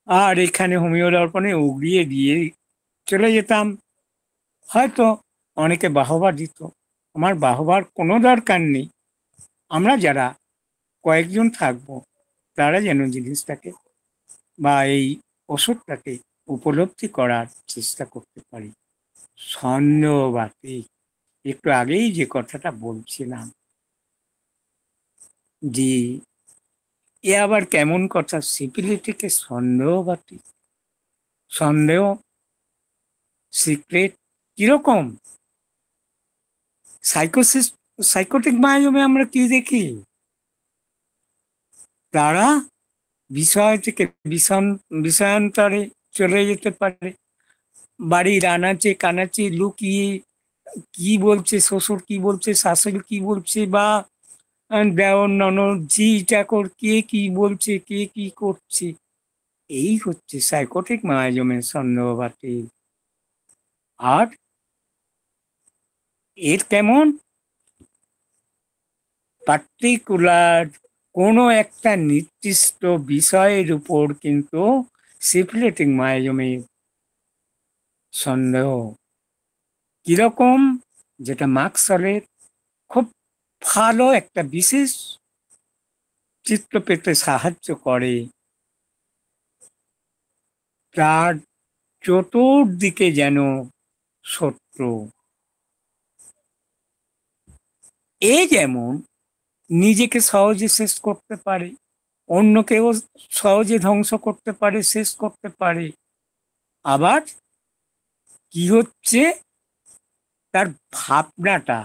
আর এখানে হোমিও দর্পণে উগড়িয়ে দিয়ে চলে যেতাম, হয়তো অনেকে বাহবা দিত। আমার বাহবার কোনো দরকার নেই। আমরা যারা কয়েকজন থাকবো, তারা যেন জিনিসটাকে বা এই ওষুধটাকে উপলব্ধি করার চেষ্টা করতে পারি। সন্দেহবাদী, একটু আগেই যে কথাটা বলছিলাম, যে এ আবার কেমন কথা, সিপিলিটিকে সন্দেহবাদী, সন্দেহ, সিক্রেট, কিরকম? সাইকোসিস, সাইকোটিক মায়াজমে আমরা কি দেখি, তারা বিষয় থেকে বিষয়ান্তরে চলে যেতে পারে। বাড়ির আনাচে কানাচে লুকিয়ে কি বলছে শ্বশুর, কি বলছে শাশুড়ি, কি বলছে, বা দেওর ননদ ঝি চাকর কে কি বলছে, কে কি করছে, এই হচ্ছে সাইকোটিক মায়াজমের সন্দেহবাতিক। আর এর কেমন পার্টিকুলার কোনো একটা নির্দিষ্ট বিষয়ের উপর কিন্তু সিফিলিটিক মায়াজমের সন্দেহ কিরকম, যেটা মার্কসলের খুব ভালো একটা বিশেষ চিত্র পেতে সাহায্য করে। তার চতুর্দিকে যেন শত্রু। এ যেমন নিজেকে সহজে শেষ করতে পারে, অন্যকেও সহজে ধ্বংস করতে পারে, শেষ করতে পারে। আবার কি হচ্ছে, তার ভাবনাটা,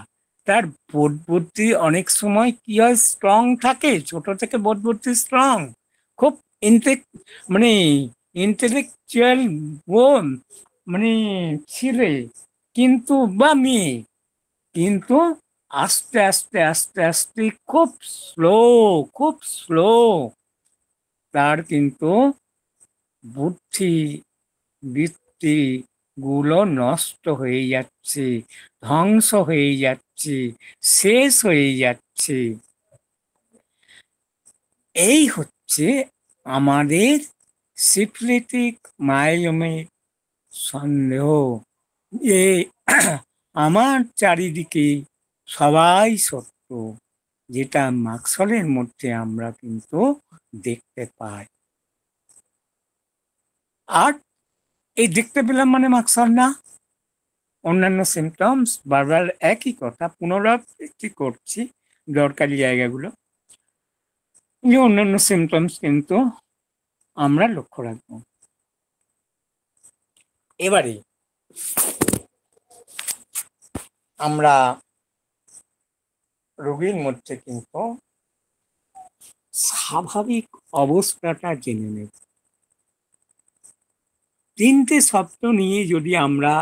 তার বোধ বুদ্ধি অনেক সময় কি হয়, স্ট্রং থাকে, ছোট থেকে বোধ বুদ্ধি স্ট্রং, খুব মানে ইন্টেলেকচুয়াল বোন, মানে ছেলে কিন্তু বা মেয়ে, কিন্তু আস্তে আস্তে আস্তে আস্তে খুব স্লো, খুব স্লো তার কিন্তু বুদ্ধি বৃত্তি গুলো নষ্ট হয়ে যাচ্ছে, ধ্বংস হয়ে যাচ্ছে, শেষ হয়ে যাচ্ছে। এই হচ্ছে আমাদের সিফিলিটিক মায়াজমের সন্দেহ, যে আমার চারিদিকে সবাই সত্য, যেটা মার্কসলের মধ্যে আমরা কিন্তু দেখতে পাই। আর এই দেখতে পেলাম মানে মার্কসল না, অন্যান্য সিমটমস বারবার একই কথা পুনরাবৃত্তি করছি, দরকারি জায়গাগুলো, যে অন্যান্য সিমটমস কিন্তু আমরা লক্ষ্য রাখবো। এবারে আমরা রোগীর মধ্যে কিন্তু স্বাভাবিক অবস্থাটা জেনে নেব। তিনটে শব্দ নিয়ে যদি আমরা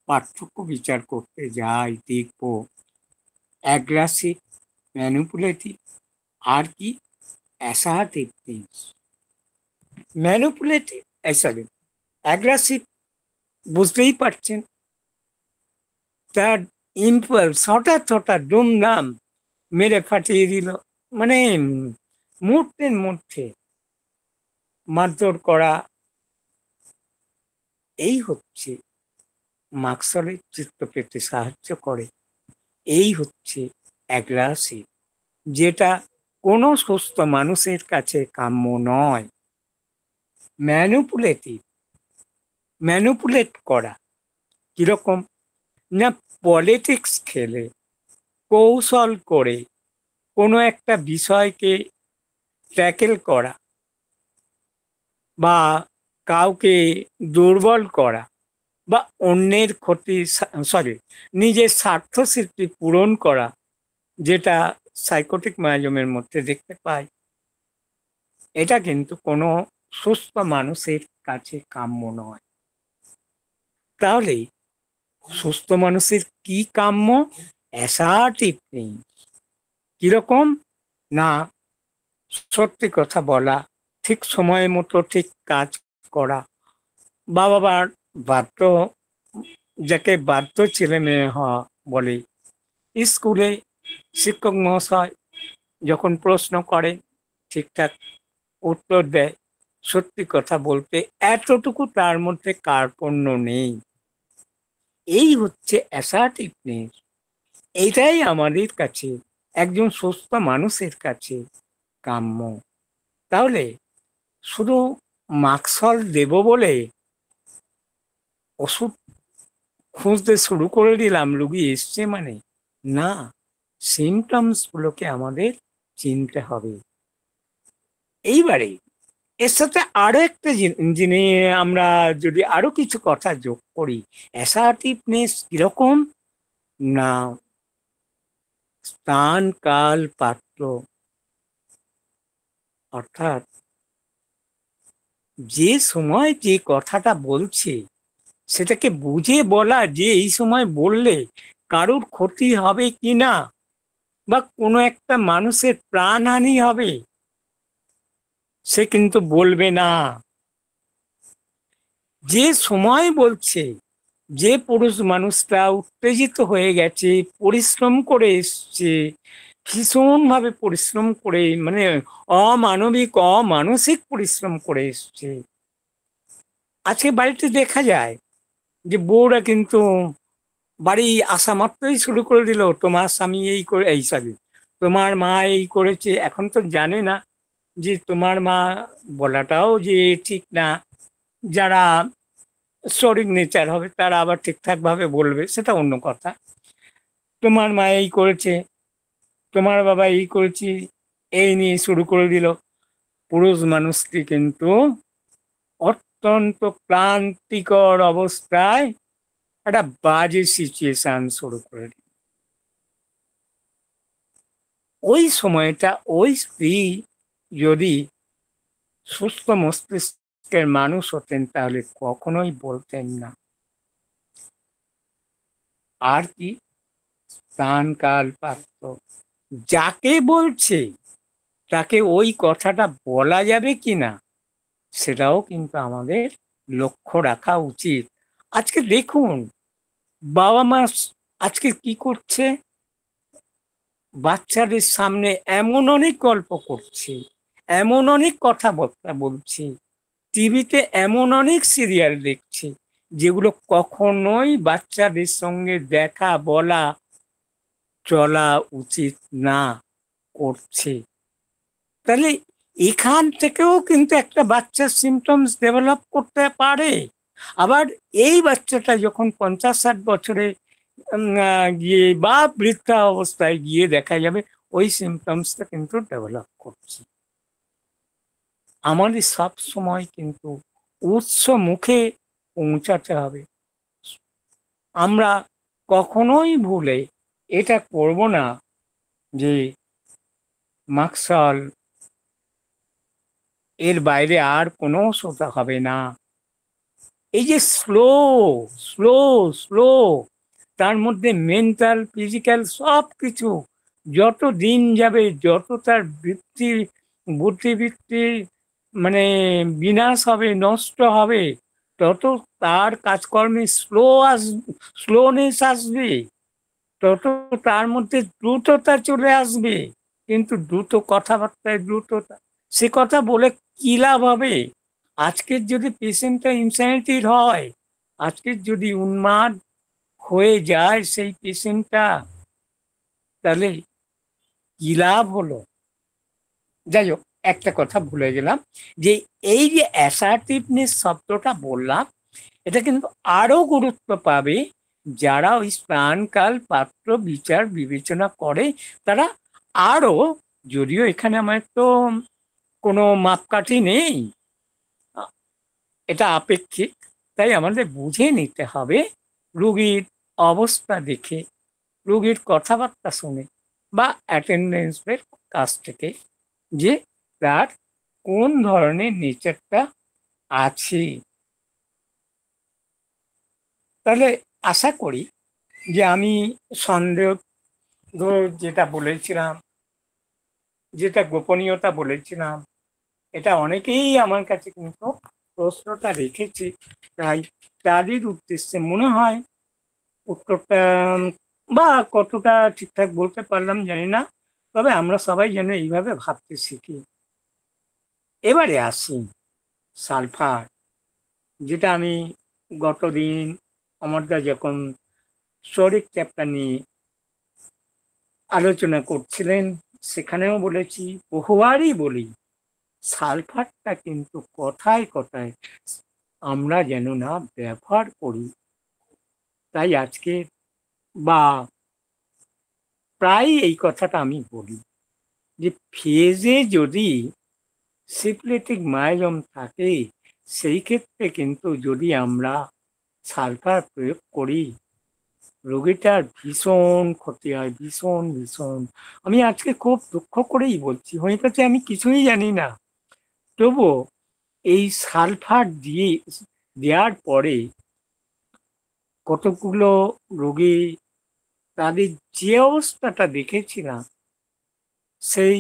পার্থক্য বিচার করতে যাই, দেখব অ্যাগ্রেসিভ, ম্যানিপুলেটিভ, আর কি assertive things. Manipulative, sorry, aggressive, বুঝতেই পারছেন, তার ইম্পালস হঠাৎ হঠাৎ দুমদাম মেরে ফাটিয়ে দিল, মানে মুহূর্তের মধ্যে মারধর করা। এই হচ্ছে মার্কসলের চিত্র পেতে সাহায্য করে। এই হচ্ছে অ্যাগ্রেসিভ, যেটা কোনো সুস্থ মানুষের কাছে কাম্য নয়। ম্যানিপুলেটিভ, ম্যানিপুলেট করা কিরকম না, পলিটিক্স খেলে, কৌশল করে কোনো একটা বিষয়কে ট্যাকেল করা, বা কাউকে দুর্বল করা, বা অন্যের ক্ষতি, সরি, নিজের স্বার্থ সিদ্ধি পূরণ করা, যেটা সাইকোটিক মায়াজমের মধ্যে দেখতে পাই। এটা কিন্তু কোনো সুস্থ মানুষের কাছে কাম্য নয়। তাহলে সুস্থ মানুষের কি কাম্য? অ্যাসার্টিভ নেই, কিরকম না, সত্যি কথা বলা, ঠিক সময় মতো ঠিক কাজ করা, বাবা বাধ্য, যাকে বাধ্য ছেলে মেয়ে হওয়া বলে, স্কুলে শিক্ষক মহাশয় যখন প্রশ্ন করে ঠিকঠাক উত্তর দেয়, সত্যি কথা বলতে এতটুকু তার মধ্যে কার্পণ্য নেই। এই হচ্ছে অ্যাসার্টিভনেস। এইটাই আমাদের কাছে, একজন সুস্থ মানুষের কাছে কাম্য। তাহলে শুধু মার্কসল দেব বলে ওষুধ খুঁজতে শুরু করে দিলাম রুগী এসছে মানে, না, সিমটমস গুলোকে আমাদের চিনতে হবে। এইবারে এর সাথে আরো একটা জিনিস আমরা যদি আরো কিছু কথা যোগ করি, অ্যাসার্টিভনেস কিরকম না, স্থান কাল পাত্র, অর্থাৎ যে সময় যে কথাটা বলছে সেটাকে বুঝে বলা, যে এই সময় বললে কারোর ক্ষতি হবে কি না, বা কোনো একটা মানুষের প্রাণহানি হবে, সে কিন্তু বলবে না। যে সময় বলছে, যে পুরুষ মানুষটা উত্তেজিত হয়ে গেছে, পরিশ্রম করে এসছে, ভীষণভাবে পরিশ্রম করে, মানে অমানবিক অমানসিক পরিশ্রম করে এসছে। আজকে বাড়িতে দেখা যায় যে বউরা কিন্তু বাড়ি আসা মাত্রই শুরু করে দিল, তোমার স্বামী এই করে, এই সরি, তোমার মা এই করেছে। এখন তো জানে না যে তোমার মা বলাটাও যে ঠিক না। যারা সরির নেচার হবে তারা আবার ঠিকঠাক ভাবে বলবে, সেটা অন্য কথা। তোমার মা এই করেছে, তোমার বাবা এই করেছি, এই নিয়ে শুরু করে দিল। পুরুষ মানুষটি কিন্তু অত্যন্ত ক্লান্তিকর অবস্থায় একটা বাজে সিচুয়েশন শুরু করে দিল। ওই সময়টা ওই স্ত্রী যদি সুস্থ মস্তিষ্কের মানুষ হতেন তাহলে কখনোই বলতেন না। আর কি স্থান কাল পাত্র, যাকে বলছে তাকে ওই কথাটা বলা যাবে কিনা সেটাও কিন্তু আমাদের লক্ষ্য রাখা উচিত। আজকে দেখুন, বাবা মা আজকে কি করছে, বাচ্চাদের সামনে এমন অনেক গল্প করছে, এমন অনেক কথাবার্তা বলছে, টিভিতে এমন অনেক সিরিয়াল দেখছে, যেগুলো কখনোই বাচ্চাদের সঙ্গে দেখা বলা চলা উচিত না করছে। তাহলে এখান থেকেও কিন্তু একটা বাচ্চার সিমটমস ডেভেলপ করতে পারে। আবার এই বাচ্চাটা যখন 50-60 বছরে গিয়ে বা বৃদ্ধা অবস্থায় গিয়ে দেখা যাবে ওই সিমটমসটা কিন্তু ডেভেলপ করছে। আমাদের সব সময় কিন্তু উৎস মুখে পৌঁছাতে হবে। আমরা কখনোই ভুলে এটা করব না যে মাকসাল, এর বাইরে আর কোনো শ্রোতা হবে না। এই যে স্লো স্লো স্লো, তার মধ্যে মেন্টাল ফিজিক্যাল সব কিছু, যত দিন যাবে যত তার বুদ্ধিবৃত্তি মানে বিনাশ হবে, নষ্ট হবে, তত তার কাজকর্মে স্লোনেস আসবে, তত তার মধ্যে দ্রুততা চলে আসবে। কিন্তু দ্রুত কথাবার্তায় দ্রুততা, সে কথা বলে কি লাভ হবে? আজকের যদি পেশেন্টটা ইনস্যানিটির হয়, আজকের যদি উন্মাদ হয়ে যায় সেই পেশেন্টটা, তাহলে কি লাভ হলো? যাই হোক, একটা কথা ভুলে গেলাম, যে এই যে অ্যাসার্টিভনেস শব্দটা বললাম, এটা কিন্তু আরো গুরুত্ব পাবে যারা ওই স্থান কাল পাত্র বিচার বিবেচনা করে। তারা আরো, যদিও এখানে আমার তো কোনো মাপকাঠি নেই, এটা আপেক্ষিক, তাই আমাদের বুঝে নিতে হবে রুগীর অবস্থা দেখে, রুগীর কথাবার্তা শুনে, বা অ্যাটেন্ডেন্সের কাছ থেকে, যে তার কোন ধরনের নেচারটা আছে। তাহলে আশা করি যে আমি সন্দেহ যেটা বলেছিলাম, যেটা গোপনীয়তা বলেছিলাম, এটা অনেকেই আমার কাছে কিন্তু প্রশ্নটা রেখেছি, তাই তাদের উদ্দেশ্যে মনে হয় উত্তরটা বা কতটা ঠিকঠাক বলতে পারলাম জানি না, তবে আমরা সবাই যেন এইভাবে ভাবতে শিখি। এবারে আসি সালফার, যেটা আমি গতদিন অমরদা যখন শরিক চ্যাপ্টার নিয়ে আলোচনা করছিলেন সেখানেও বলেছি, বহুবারই বলি, সালফারটা কিন্তু কথায় কথায় আমরা যেন না ব্যবহার করি। তাই আজকে বা প্রায় এই কথাটা আমি বলি যে ফেজে যদি সিফিলিটিক মায়োজম থাকে, সেই ক্ষেত্রে কিন্তু যদি আমরা সালফার প্রয়োগ করি, রোগীটার ভীষণ ক্ষতি হয়, ভীষণ ভীষণ। আমি আজকে খুব দুঃখ করেই বলছি, হয়ে গেছে আমি কিছুই জানি না, তবুও এই সালফার দেওয়ার পরে কতগুলো রোগী তাদের যে অবস্থাটা দেখেছিলাম, সেই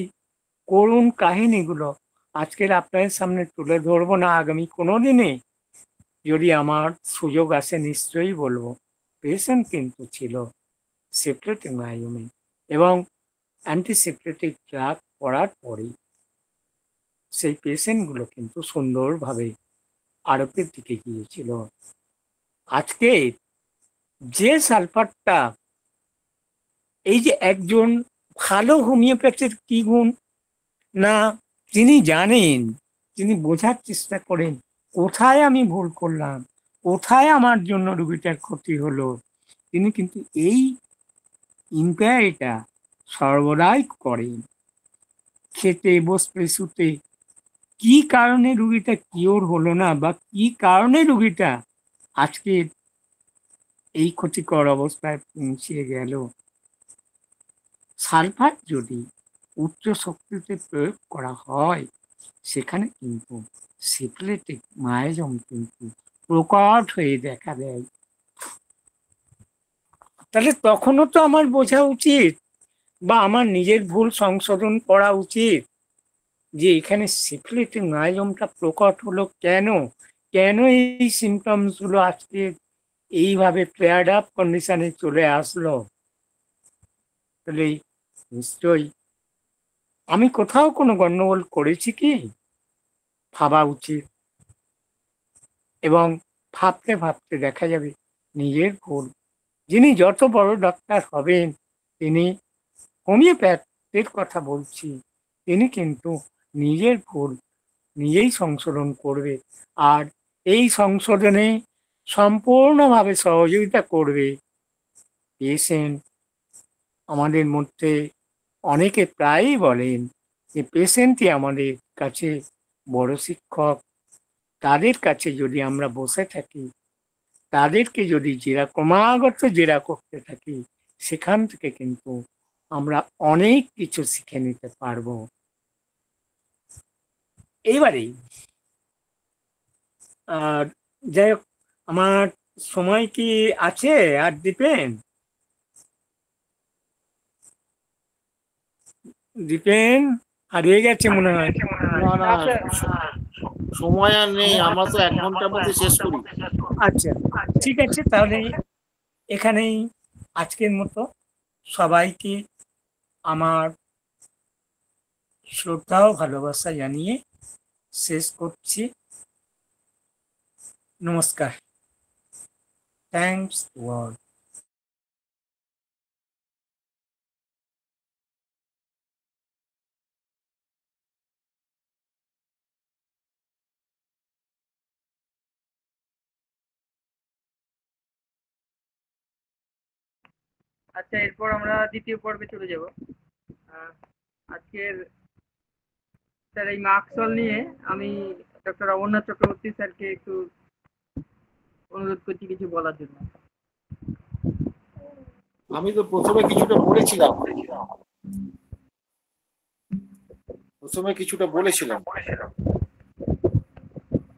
করুণ কাহিনীগুলো আজকের আপনাদের সামনে তুলে ধরবো না, আগামী কোনো দিনে যদি আমার সুযোগ আসে নিশ্চয়ই বলবো। পেশেন্ট কিন্তু ছিল সেপ্রেটিক মায়োমি এবং অ্যান্টিসেপ্রেটিক ড্রাগ করার পরেই সেই পেশেন্টগুলো কিন্তু সুন্দরভাবে আরোগ্যের দিকে গিয়েছিল। আজকে যে সালফারটা, এই যে একজন ভালো হোমিওপ্যাথির কি গুণ না, তিনি জানেন, তিনি বোঝার চেষ্টা করেন কোথায় আমি ভুল করলাম, কোথায় আমার জন্য রুগীটার ক্ষতি হলো। তিনি কিন্তু এই ইনকোয়ারিটা সর্বদাই করেন। খেতে বসতে শুতে কি কারণে রুগীটা কিওর হলো না, বা কি কারণে রুগীটা আজকে এই ক্ষতিকর অবস্থায় পৌঁছে গেল। সালফার যদি উচ্চ শক্তিতে প্রয়োগ করা হয়, সেখানে কিন্তু সিফিলিটিক মায়োজম কিন্তু প্রকট হয়ে দেখা দেয়। তাহলে তখনও তো আমার বোঝা উচিত বা আমার নিজের ভুল সংশোধন করা উচিত যে এখানে সিফিলিটিক মায়োজমটা প্রকট হলো কেন, কেন এই সিমটমস গুলো আজকে এইভাবে ফ্লেয়ার্ড আপ কন্ডিশনে চলে আসলো। তাহলে নিশ্চয়ই আমি কোথাও কোনো গন্ডগোল করেছি কি ভাবা উচিত, এবং ভাবতে ভাবতে দেখা যাবে নিজের ভুল। যিনি যত বড় ডাক্তার হবেন, তিনি হোমিওপ্যাথের কথা বলছি, তিনি কিন্তু নিজের ভুল নিজেই সংশোধন করবে, আর এই সংশোধনে সম্পূর্ণভাবে সহযোগিতা করবে পেশেন্ট। আমাদের মধ্যে অনেকে প্রায়ই বলেন যে পেশেন্টই আমাদের কাছে বড় শিক্ষক। তাদের কাছে যদি আমরা বসে থাকি, তাদেরকে যদি ক্রমাগত জেরা করতে থাকি, সেখান থেকে কিন্তু আমরা অনেক কিছু শিখে নিতে পারবো। এইবারেই আর যাই হোক, আমার সময় কি আছে আর দীপেন? দীপেন হারিয়ে গেছে মনে হয়। না না, সময় আর নেই, আমরা তো 1 ঘন্টার মধ্যে শেষ করি। আচ্ছা, ঠিক আছে, তাহলে এখানেই আজকের মতো সবাইকে আমার শ্রদ্ধা ও ভালোবাসা জানিয়ে শেষ করছি। নমস্কার। Thanks to all. আচ্ছা, এরপর আমরা দ্বিতীয় পর্বে চলে যাব। আজকের স্যার এই মার্কসল নিয়ে আমি ডক্টর অমরনাথ চক্রবর্তী স্যারকে একটু অনুরোধ করছি কিছু বলার জন্য। আমি তো প্রথমে কিছুটা বলেছিলাম,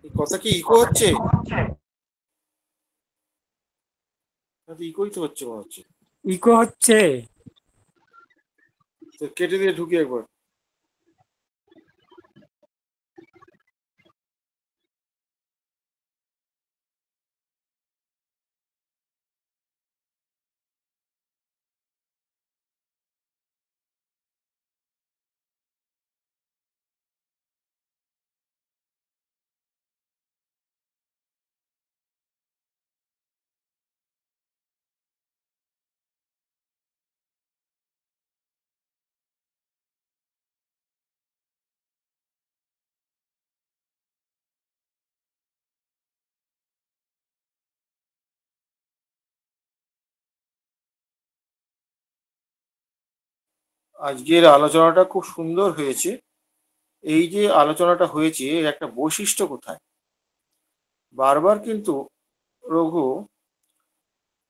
এই কথা কি ইকো হচ্ছে? ইকোই তো হচ্ছে মনে হচ্ছে। ইকো হচ্ছে। তো কেটে দিয়ে ঢুকি একবার। আজকের আলোচনাটা খুব সুন্দর হয়েছে। এই যে আলোচনাটা হয়েছে, এর একটা বৈশিষ্ট্য কোথায়? বারবার কিন্তু রঘু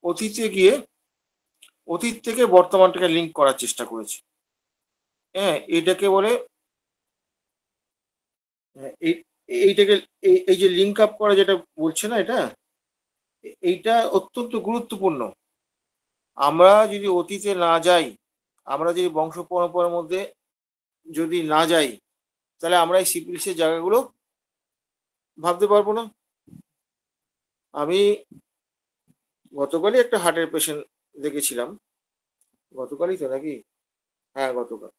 অতীতে গিয়ে অতীত থেকে বর্তমানটাকে লিঙ্ক করার চেষ্টা করেছে। হ্যাঁ, এটাকে বলে এইটাকে এই যে লিঙ্ক আপ করা যেটা বলছে না, এইটা অত্যন্ত গুরুত্বপূর্ণ। আমরা যদি অতীতে না যাই, আমরা যদি বংশ পরম্পরার মধ্যে যদি না যাই, তাহলে আমরা এই সিপিলিসের জায়গাগুলো ভাবতে পারবো না। আমি গতকালই একটা হার্টের পেশেন্ট দেখেছিলাম। গতকালই তো নাকি? হ্যাঁ, গতকাল।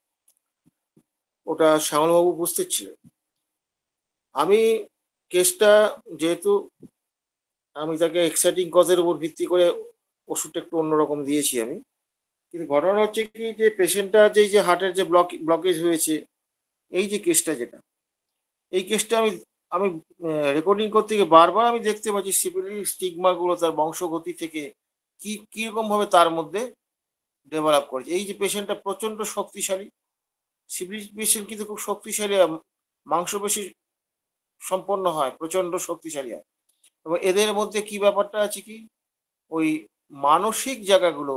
ওটা শ্যামলবাবু উপস্থিত ছিলেন। আমি কেসটা, যেহেতু আমি তাকে এক্সাইটিং কজের উপর ভিত্তি করে ওষুধটা একটু অন্যরকম দিয়েছি আমি, কিন্তু ঘটনা হচ্ছে কি, যে পেশেন্টটা যে হার্টের যে ব্লকেজ হয়েছে, এই যে কেসটা যেটা, এই কেসটা আমি আমি রেকর্ডিং করতে গিয়ে বারবার আমি দেখতে পাচ্ছি সিপিলিস স্টিগমা গুলো তার বংশগতি থেকে কিরকম ভাবে তার মধ্যে ডেভেলপ করেছে। এই যে পেশেন্টটা প্রচন্ড শক্তিশালী, সিপিলিস পেশেন্ট কিন্তু খুব শক্তিশালী, মাংসপেশি সম্পন্ন হয়, প্রচন্ড শক্তিশালী হয়। এবং এদের মধ্যে কি ব্যাপারটা আছে কি, ওই মানসিক জায়গাগুলো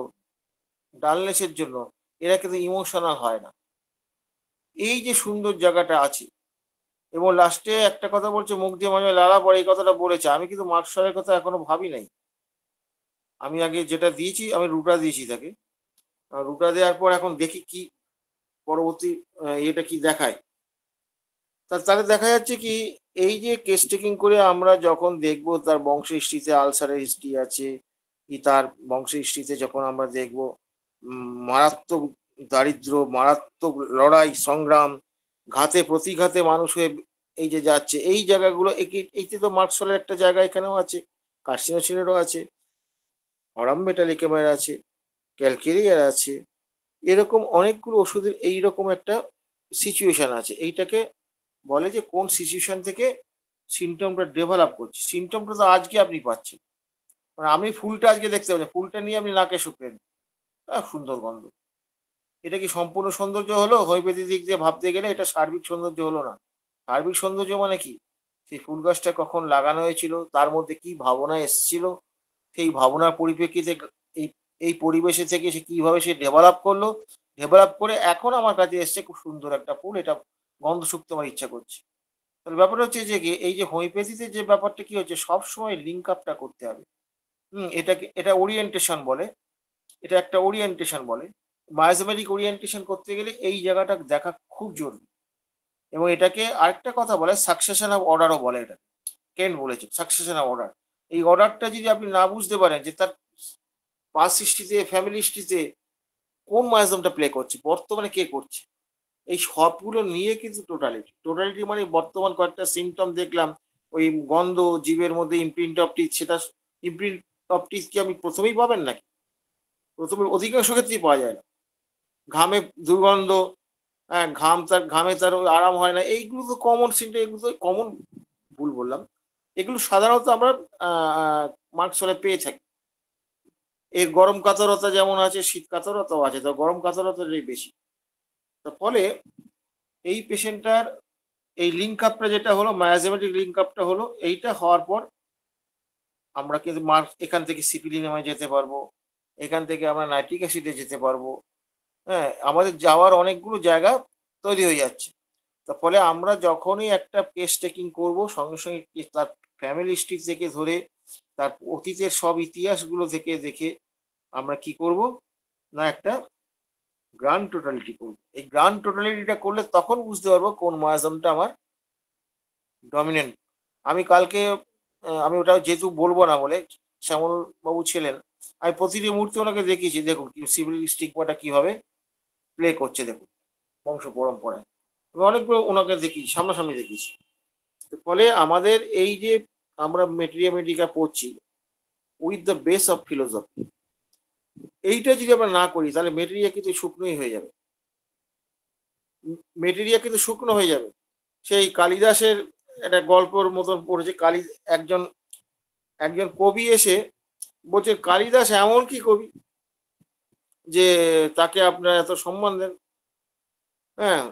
ডালনেসের জন্য এরা কিন্তু ইমোশনাল হয় না। এই যে সুন্দর জায়গাটা আছে, এবং লাস্টে একটা কথা বলছে, মুখ দিয়ে মাঝে লালা পড়ে, এই কথাটা বলেছে। আমি কিন্তু মার্কসের কথা এখনো ভাবি নাই। আমি আগে যেটা দিয়েছি, আমি রুটা দিয়েছি তাকে। রুটা দেওয়ার পর এখন দেখি কি পরবর্তী এটা কি দেখায়। তাহলে দেখা যাচ্ছে কি, এই যে কেস টেকিং করে আমরা যখন দেখব তার বংশ হিস্ট্রিতে আলসারের হিস্ট্রি আছে, কি তার বংশ হিস্ট্রিতে যখন আমরা দেখব মারাত্মক দারিদ্র, মারাত্মক লড়াই সংগ্রাম, ঘাতে প্রতিঘাতে মানুষ হয়ে এই যে যাচ্ছে, এই জায়গাগুলো এইতে তো মার্কসলের একটা জায়গা এখানেও আছে, কার্সিনোসিনেরও আছে, অরাম মেটালিকেমের আছে, ক্যালকেরিয়ার আছে। এরকম অনেকগুলো ওষুধের এইরকম একটা সিচুয়েশন আছে। এইটাকে বলে যে কোন সিচুয়েশন থেকে সিমটমটা ডেভেলপ করছে। সিমটমটা তো আজকে আপনি পাচ্ছেন, মানে আমি ফুলটা আজকে দেখতে পাচ্ছি, ফুলটা নিয়ে আপনি নাকে শুকলেন, সুন্দর গন্ধ। এটা কি সম্পূর্ণ সৌন্দর্য হলো? হোমিওপ্যাথি দিক দিয়ে ভাবতে গেলে এটা সার্বিক সৌন্দর্য হলো না। সার্বিক সৌন্দর্য মানে কি, সেই ফুল গাছটা কখন লাগানো হয়েছিল, তার মধ্যে কি ভাবনা এসেছিল, সেই ভাবনার পরিপ্রেক্ষিতে এই এই পরিবেশে থেকে সে কিভাবে সে ডেভেলপ করলো, ডেভেলপ করে এখন আমার কাছে এসছে খুব সুন্দর একটা ফুল, এটা গন্ধ শুকতে আমার ইচ্ছা করছে। তাহলে ব্যাপারটা হচ্ছে যে কি, এই যে হোমিওপ্যাথিতে যে ব্যাপারটা কি হচ্ছে, সবসময় লিঙ্ক আপটা করতে হবে। এটা ওরিয়েন্টেশন বলে, এটা একটা ওরিয়েন্টেশন বলে। মায়োজোমেটিক ওরিয়েন্টেশন করতে গেলে এই জায়গাটা দেখা খুব জরুরি। এবং এটাকে আরেকটা কথা বলে সাকসেশন অফ অর্ডারও বলে। এটা কেন বলেছে সাকসেশন অফ অর্ডার। এই অর্ডারটা যদি আপনি না বুঝতে পারেন যে তার পাস হিস্ট্রিতে, ফ্যামিলি হিস্ট্রিতে কোন মায়োজোমটা প্লে করছে, বর্তমানে কে করছে, এই সবগুলো নিয়ে কিন্তু টোটালিটি মানে বর্তমান কয়েকটা সিমটম দেখলাম, ওই গন্ধ, জীবের মধ্যে ইমপ্রিন্ট অফ টিথ, সেটা ইমপ্রিন্ট অফ টিথ কি আপনি প্রথমেই পাবেন নাকি? প্রথমে অধিকাংশ ক্ষেত্রেই পাওয়া যায় না। ঘামে দুর্গন্ধ, হ্যাঁ, ঘামে তার ওই আরাম হয় না, এইগুলো তো কমন সিমটম, এগুলো তো কমন, ভুল বললাম, এগুলো সাধারণত আমরা মার্কসলে পেয়ে থাকি। এর গরম কাতরতা যেমন আছে, শীত কাতরতাও আছে, তো গরম কাতরতাটাই বেশি। তার ফলে এই পেশেন্টটার এই লিঙ্ক আপটা যেটা হলো, মায়াজেমেটিক লিঙ্ক আপটা হলো, এইটা হওয়ার পর আমরা কিন্তু এখান থেকে সিপিলিনামে যেতে পারবো, এখান থেকে আমরা নাইট্রিক অ্যাসিডে যেতে পারবো। হ্যাঁ, আমাদের যাওয়ার অনেকগুলো জায়গা তৈরি হয়ে যাচ্ছে। তার ফলে আমরা যখনই একটা কেস টেকিং করবো, সঙ্গে সঙ্গে তার ফ্যামিলি হিস্ট্রি থেকে ধরে তার অতীতের সব ইতিহাসগুলো থেকে দেখে আমরা কি করব না, একটা গ্রান্ড টোটালিটি করবো। এই গ্রান্ড টোটালিটিটা করলে তখন বুঝতে পারবো কোন মায়াজমটা আমার ডমিনেন্ট। আমি কালকে আমি ওটা যেহেতু বলবো না বলে, শ্যামল বাবু ছিলেন, আমি প্রতিটি মুহূর্তে ওনাকে দেখিয়েছি, দেখুন সিভিল স্টিগমাটা কিভাবে প্লে করছে, দেখুন বংশ পরম্পরায়। আমি অনেকগুলো ওনাকে দেখি, সামনাসামনি দেখিয়েছি। ফলে আমাদের এই যে আমরা মেটেরিয়া মেডিকা পড়ছি with the base of philosophy, এইটা যদি আমরা না করি, তাহলে মেটেরিয়া কিন্তু শুকনোই হয়ে যাবে। মেটেরিয়া কিন্তু শুকনো হয়ে যাবে। সেই কালিদাসের একটা গল্পর মতন পড়েছে, একজন একজন কবি এসে বলছে, কালিদাস এমন কি কবি যে তাকে আপনারা এত সম্মান দেন? হ্যাঁ,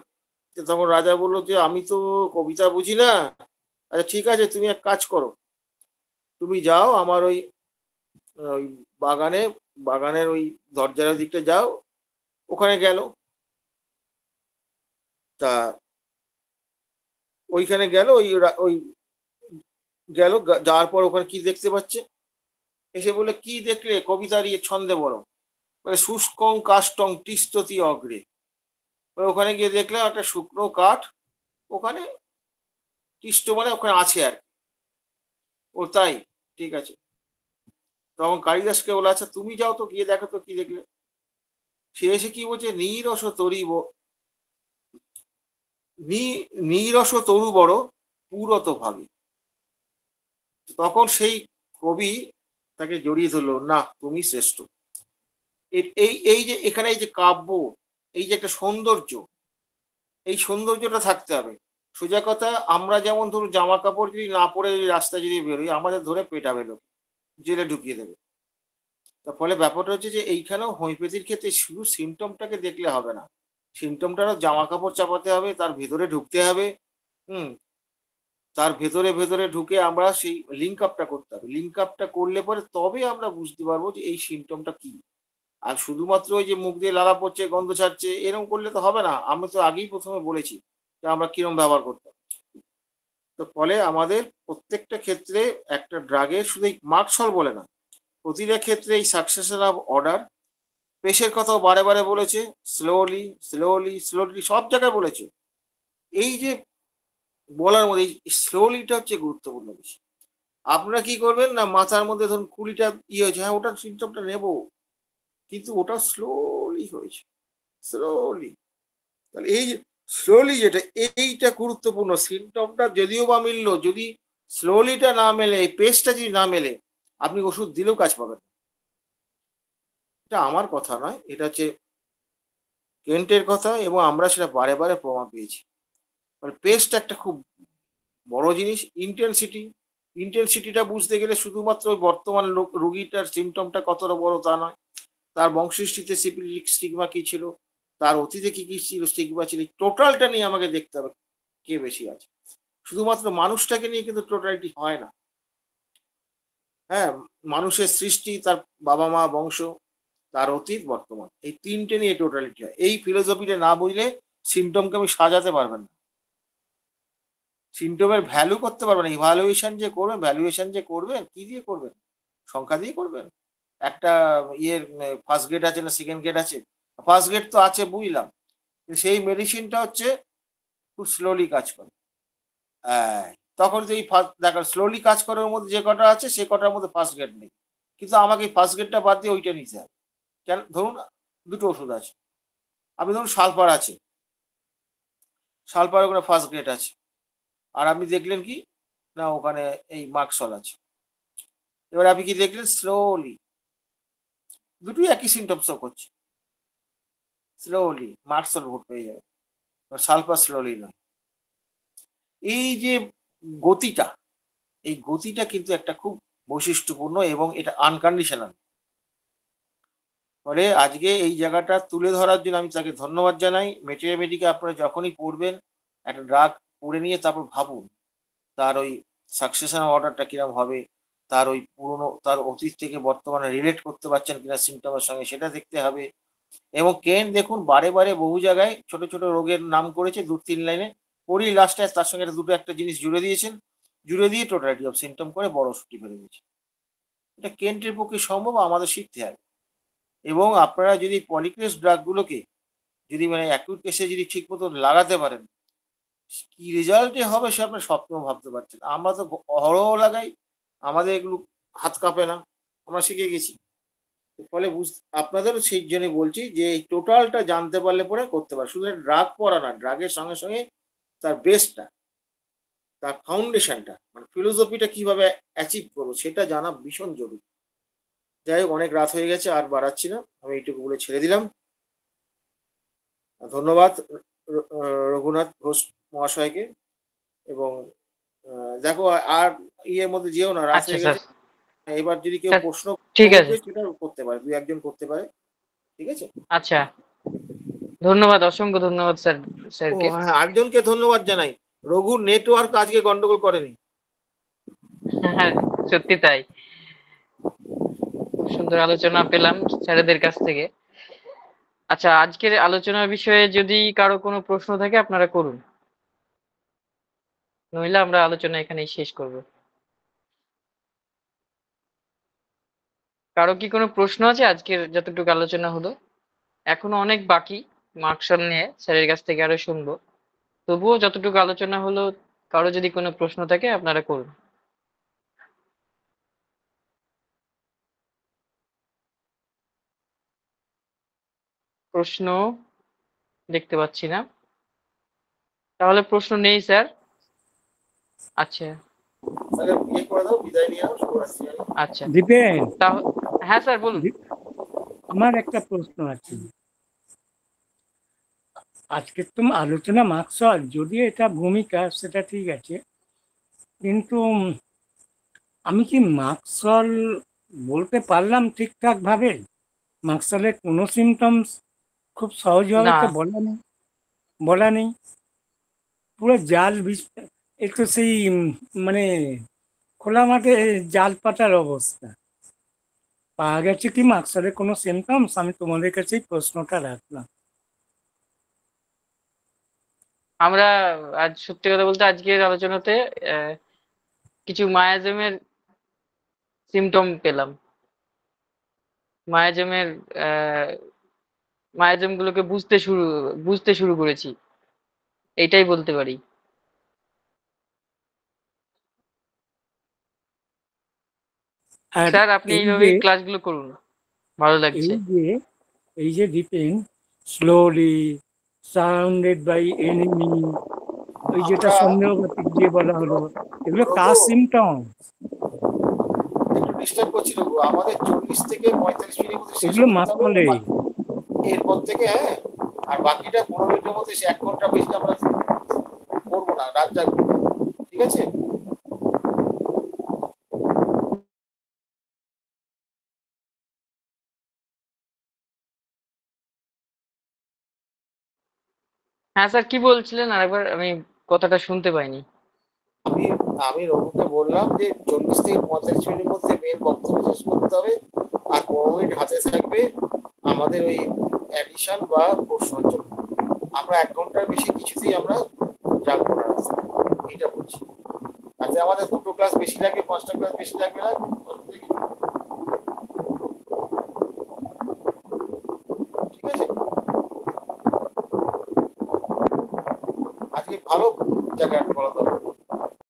তখন রাজা বললো যে আমি তো কবিতা বুঝি না। আচ্ছা ঠিক আছে, তুমি এক কাজ করো, তুমি যাও আমার ওই ওই বাগানের ওই দরজার দিকটা যাও। ওখানে গেল, তা ওইখানে গেল, ওই গেল, যাওয়ার পর ওখানে কি দেখতে পাচ্ছে, এসে বলে কি দেখলে, কবিতার ছন্দে বলো, বলে শুষ্কং কাষ্টং তিস্ততি অগ্রে। ওখানে গিয়ে দেখলাম একটা শুকনো কাঠ ওখানে তিষ্ট মানে ওখানে আছে আর কি। ও তাই, ঠিক আছে। তখন কালিদাসকে বলে আচ্ছা তুমি যাও তো, গিয়ে দেখো তো কি দেখলে। সে এসে কি বলছে, নীরস তরিব, নীরস তরু বড় পুরত ভাবি। তখন সেই কবি তাকে জড়িয়ে ধরলো, না তুমি শ্রেষ্ঠ। এই এই যে এখানে এই যে কাব্য, এই যে একটা সৌন্দর্য, এই সৌন্দর্যটা থাকতে হবে। সোজা কথা, আমরা যেমন ধরুন জামা কাপড় যদি না পরে রাস্তায় যদি বেরোই, আমাদের ধরে পেটাবে লোক, জেলে ঢুকিয়ে দেবে। তার ফলে ব্যাপারটা হচ্ছে যে এইখানেও হোমিওপ্যাথির ক্ষেত্রে শুধু সিমটমটাকে দেখলে হবে না, সিমটমটারও জামা কাপড় চাপাতে হবে, তার ভেতরে ঢুকতে হবে। হুম, তার ভেতরে ভেতরে ঢুকে আমরা সেই লিঙ্ক আপটা করতে হবে। লিঙ্ক আপটা করলে পরে তবে আমরা বুঝতে পারবো যে এই সিমটমটা কি। আর শুধুমাত্র ওই যে মুখ দিয়ে লালা পড়ছে, গন্ধ ছাড়ছে, এরকম করলে তো হবে না। আমি তো আগেই প্রথমে বলেছি যে আমরা কিরম ব্যবহার করতে হবে। তো ফলে আমাদের প্রত্যেকটা ক্ষেত্রে একটা ড্রাগের শুধু মার্কসল বলে না, প্রতিটা ক্ষেত্রে এই সাকসেশন অফ অর্ডার, পেশের কথাও বারে বারে বলেছে, স্লোলি স্লোলি স্লোলি সব জায়গায় বলেছে। এই যে বলার মধ্যে স্লোলিটা হচ্ছে গুরুত্বপূর্ণ বিষয়। আপনারা কি করবেন না, মাথার মধ্যে ধরুন 20টা হয়েছে, হ্যাঁ ওটার সিমটমটা নেবো, কিন্তু ওটা স্লোলি হয়েছে, স্লোলি। তাহলে এই স্লোলি যেটা, এইটা গুরুত্বপূর্ণ। সিমটমটা যদিও বা মিললো, যদি স্লোলিটা না মেলে, এই পেস্টটা যদি না মেলে, আপনি ওষুধ দিলেও কাজ পাবেন। এটা আমার কথা নয়, এটা হচ্ছে কেন্টের কথা, এবং আমরা সেটা বারে বারে প্রমাণ পেয়েছি। পেস্ট একটা খুব বড় জিনিস। ইন্টেন্সিটিটা বুঝতে গেলে শুধুমাত্র ওই বর্তমান রোগীটার সিমটমটা কতটা বড় তা নয়, তার বংশহিষ্টিতে সিফিলিটিক স্টিগমা কি ছিল, তার অতীতে কি কি ছিল স্টিগমা ছিল, টোটালটা নিয়ে আমাকে দেখতে হবে কে বেশি আছে। শুধুমাত্র মানুষটাকে নিয়ে কিন্তু টোটালিটি হয় না। হ্যাঁ, মানুষের সৃষ্টি, তার বাবা মা, বংশ, তার অতীত, বর্তমান, এই তিনটে নিয়ে টোটালিটি হয়। এই ফিলোসফিটা না বুঝলে সিমটমকে আমি সাজাতে পারবেন না, সিমটমের ভ্যালু করতে পারবেন না। ইভালুয়েশন যে করবেন, ভ্যালুয়েশন যে করবেন, কি দিয়ে করবেন? সংখ্যা দিয়ে করবেন। একটা ইয়ের ফার্স্ট গ্রেড আছে না সেকেন্ড গ্রেড আছে? ফার্স্ট গ্রেড তো আছে বুঝলাম, সেই মেডিসিনটা হচ্ছে খুব স্লোলি কাজ করে। তখন তো এই দেখো স্লোলি কাজ করার মধ্যে যে কটা আছে সে কটার মধ্যে ফার্স্ট গ্রেড নেই, কিন্তু আমাকে ফার্স্ট গ্রেডটা বাদ দিয়ে ওইটা নিতে হবে। কেন? ধরুন দুটো ওষুধ আছে, আপনি ধরুন সালফার আছে, সালফার ওখানে ফার্স্ট গ্রেড আছে, আর আপনি দেখলেন কি না ওখানে এই মার্কসল আছে। এবার আপনি কি দেখলেন, স্লোলি দুটোই একই সিমটম শো করছে, স্লোলি মার্কসল ভোট পেয়ে যাবে, সালফার স্লোলি নয়। এই যে গতিটা, এই গতিটা কিন্তু একটা খুব বৈশিষ্ট্যপূর্ণ, এবং এটা আনকন্ডিশনাল। ফলে আজকে এই জায়গাটা তুলে ধরার জন্য আমি তাকে ধন্যবাদ জানাই। মেটেরিয়ামেডিকে আপনারা যখনই পড়বেন, একটা ড্রাগ পড়ে নিয়ে তারপর ভাবুন তার ওই সাকসেশন অর্ডারটা কিরম হবে, তার ওই পুরনো, তার অতীত থেকে বর্তমানে রিলেট করতে পারছেন কিনা সিমটমের সঙ্গে, সেটা দেখতে হবে। এবং কেন দেখুন বারে বারে বহু জায়গায় ছোট ছোট রোগের নাম করেছে, 2-3 লাইনে পড়ি, লাস্টে তার সঙ্গে দুটো একটা জিনিস জুড়ে দিয়েছেন, জুড়ে দিয়ে টোটালিটি অফ সিমটম করে বড় ওষুধটি ফেলে দিয়েছে। এটা কেন্টের পক্ষে সম্ভব, আমাদের শিখতে হবে। এবং আপনারা যদি পলিক্রেস ড্রাগগুলোকে যদি মানে অ্যাকিউট কেসে যদি ঠিক মতো লাগাতে পারেন, কি রেজাল্টে হবে সে আপনার স্বপ্নেও ভাবতে পারছেন। আমরা তো অহরহ লাগাই, আমাদের এগুলো হাত কাঁপে না, আমরা শিখে গেছি। ফলে আপনাদেরও সেই জন্য বলছি যে এই টোটালটা জানতে পারলে পরে করতে পারে। শুধু ড্রাগ পড়া না, ড্রাগের সঙ্গে সঙ্গে তার বেসটা, তার ফাউন্ডেশনটা, মানে ফিলোসফিটা কিভাবে অ্যাচিভ করবো সেটা জানা ভীষণ জরুরি। যাই হোক, অনেক রাত হয়ে গেছে, আর বাড়াচ্ছি না, আমি এইটুকু বলে ছেড়ে দিলাম। ধন্যবাদ রঘুনাথ ঘোষ মহাশয়কে। এবং দেখো আর ইয়ের মধ্যে যেও না, রাত হয়ে গেছে। এবার যদি কেউ প্রশ্ন ঠিক আছে সেটা করতে পারে, 2-1 করতে পারে, ঠিক আছে? আচ্ছা, ধন্যবাদ, অসংখ্য ধন্যবাদ স্যার, ও স্যারকে। হ্যাঁ, আরেকজনকে ধন্যবাদ জানাই, রঘুর নেটওয়ার্ক আজকে গন্ডগোল করেনি। হ্যাঁ, সত্যি তাই, খুব সুন্দর আলোচনা পেলাম স্যারেদের কাছ থেকে। আচ্ছা, আজকের আলোচনার বিষয়ে যদি কারো কোনো প্রশ্ন থাকে আপনারা করুন। নইলে আমরা আলোচনা এখানেই শেষ করব। কারো কি কোনো প্রশ্ন আছে আজকের যতটুকু আলোচনা হলো? এখনো অনেক বাকি মার্কশাল নিয়ে স্যারের কাছ থেকে আরো শুনবো। তবুও যতটুকু আলোচনা হলো, কারো যদি কোনো প্রশ্ন থাকে আপনারা করুন। প্রশ্ন দেখতে পাচ্ছি না, তাহলে প্রশ্ন নেই স্যার। আচ্ছা তাহলে ইয়ে করে দাও, বিদায় নিয়ে নাও, শুভরাত্রি। আচ্ছা, দীপেন, হ্যাঁ স্যার বলুন। আমার একটা প্রশ্ন আছে। আজকের তো আলোচনা মার্কসল, যদিও এটা ভূমিকা সেটা ঠিক আছে, কিন্তু আমি কি মার্কসল বলতে পারলাম ঠিকঠাক ভাবে? মার্কসলের কোনো সিমটমস খুব সহজভাবে না তো বলা নেই। পুরো জাল একটু সেই মানে খোলা মাঠে জাল পাতার অবস্থা। পাওয়া গেছে কি মার্কসলের কোনো সিমটমস? আমি তোমাদের কাছে এই প্রশ্নটা রাখলাম। আমরা আজ সত্যি কথা বলতে আজকের আলোচনাতে কিছু মায়াজমের সিমটম পেলাম। মায়াজমের মায়াজম গুলোকে বুঝতে শুরু করেছি, এইটাই বলতে পারি। আর স্যার আপনি এই যে এইভাবেই ক্লাসগুলো করুন, ভালো এই লাগছে। যে এই যে ডিপেন স্লোলি সারাউন্ডেড বাই এনিমি, ওই যেটা আমরা সন্দেহবাতিক যে বলা হলো, এগুলো কার রঘু সিমটম? একটু ডিস্টার্ব করছিল গো, আমাদের 40 থেকে 45 মিনিটের মধ্যে শেষ এগুলো করতে হবে। মাতলে। এরপর থেকে হ্যাঁ, আর বাকিটা 15 মিনিটের মধ্যে 1 ঘন্টা বেশি আমরা করবো না, রাত জাগবো, ঠিক আছে? হ্যাঁ স্যার কি বলছিলেন আরেকবার, আমি কথাটা শুনতে পাইনি। আমি আমি রঘুকে বললাম যে 40 থেকে 45 মিনিটের মধ্যে মেন বক্তব্য শেষ করতে হবে, আর 15 মিনিট হাতে থাকবে আমাদের ওই অ্যাডিশন বা প্রশ্নের জন্য। আমরা 1 ঘন্টার বেশি কিছুতেই আমরা জানবো না, এইটা বলছি। তাতে আমাদের 2টো ক্লাস বেশি লাগবে, 5টা ক্লাস বেশি লাগবে না, ঠিক আছে? আজকে ভালো জায়গায় বলা দরকার।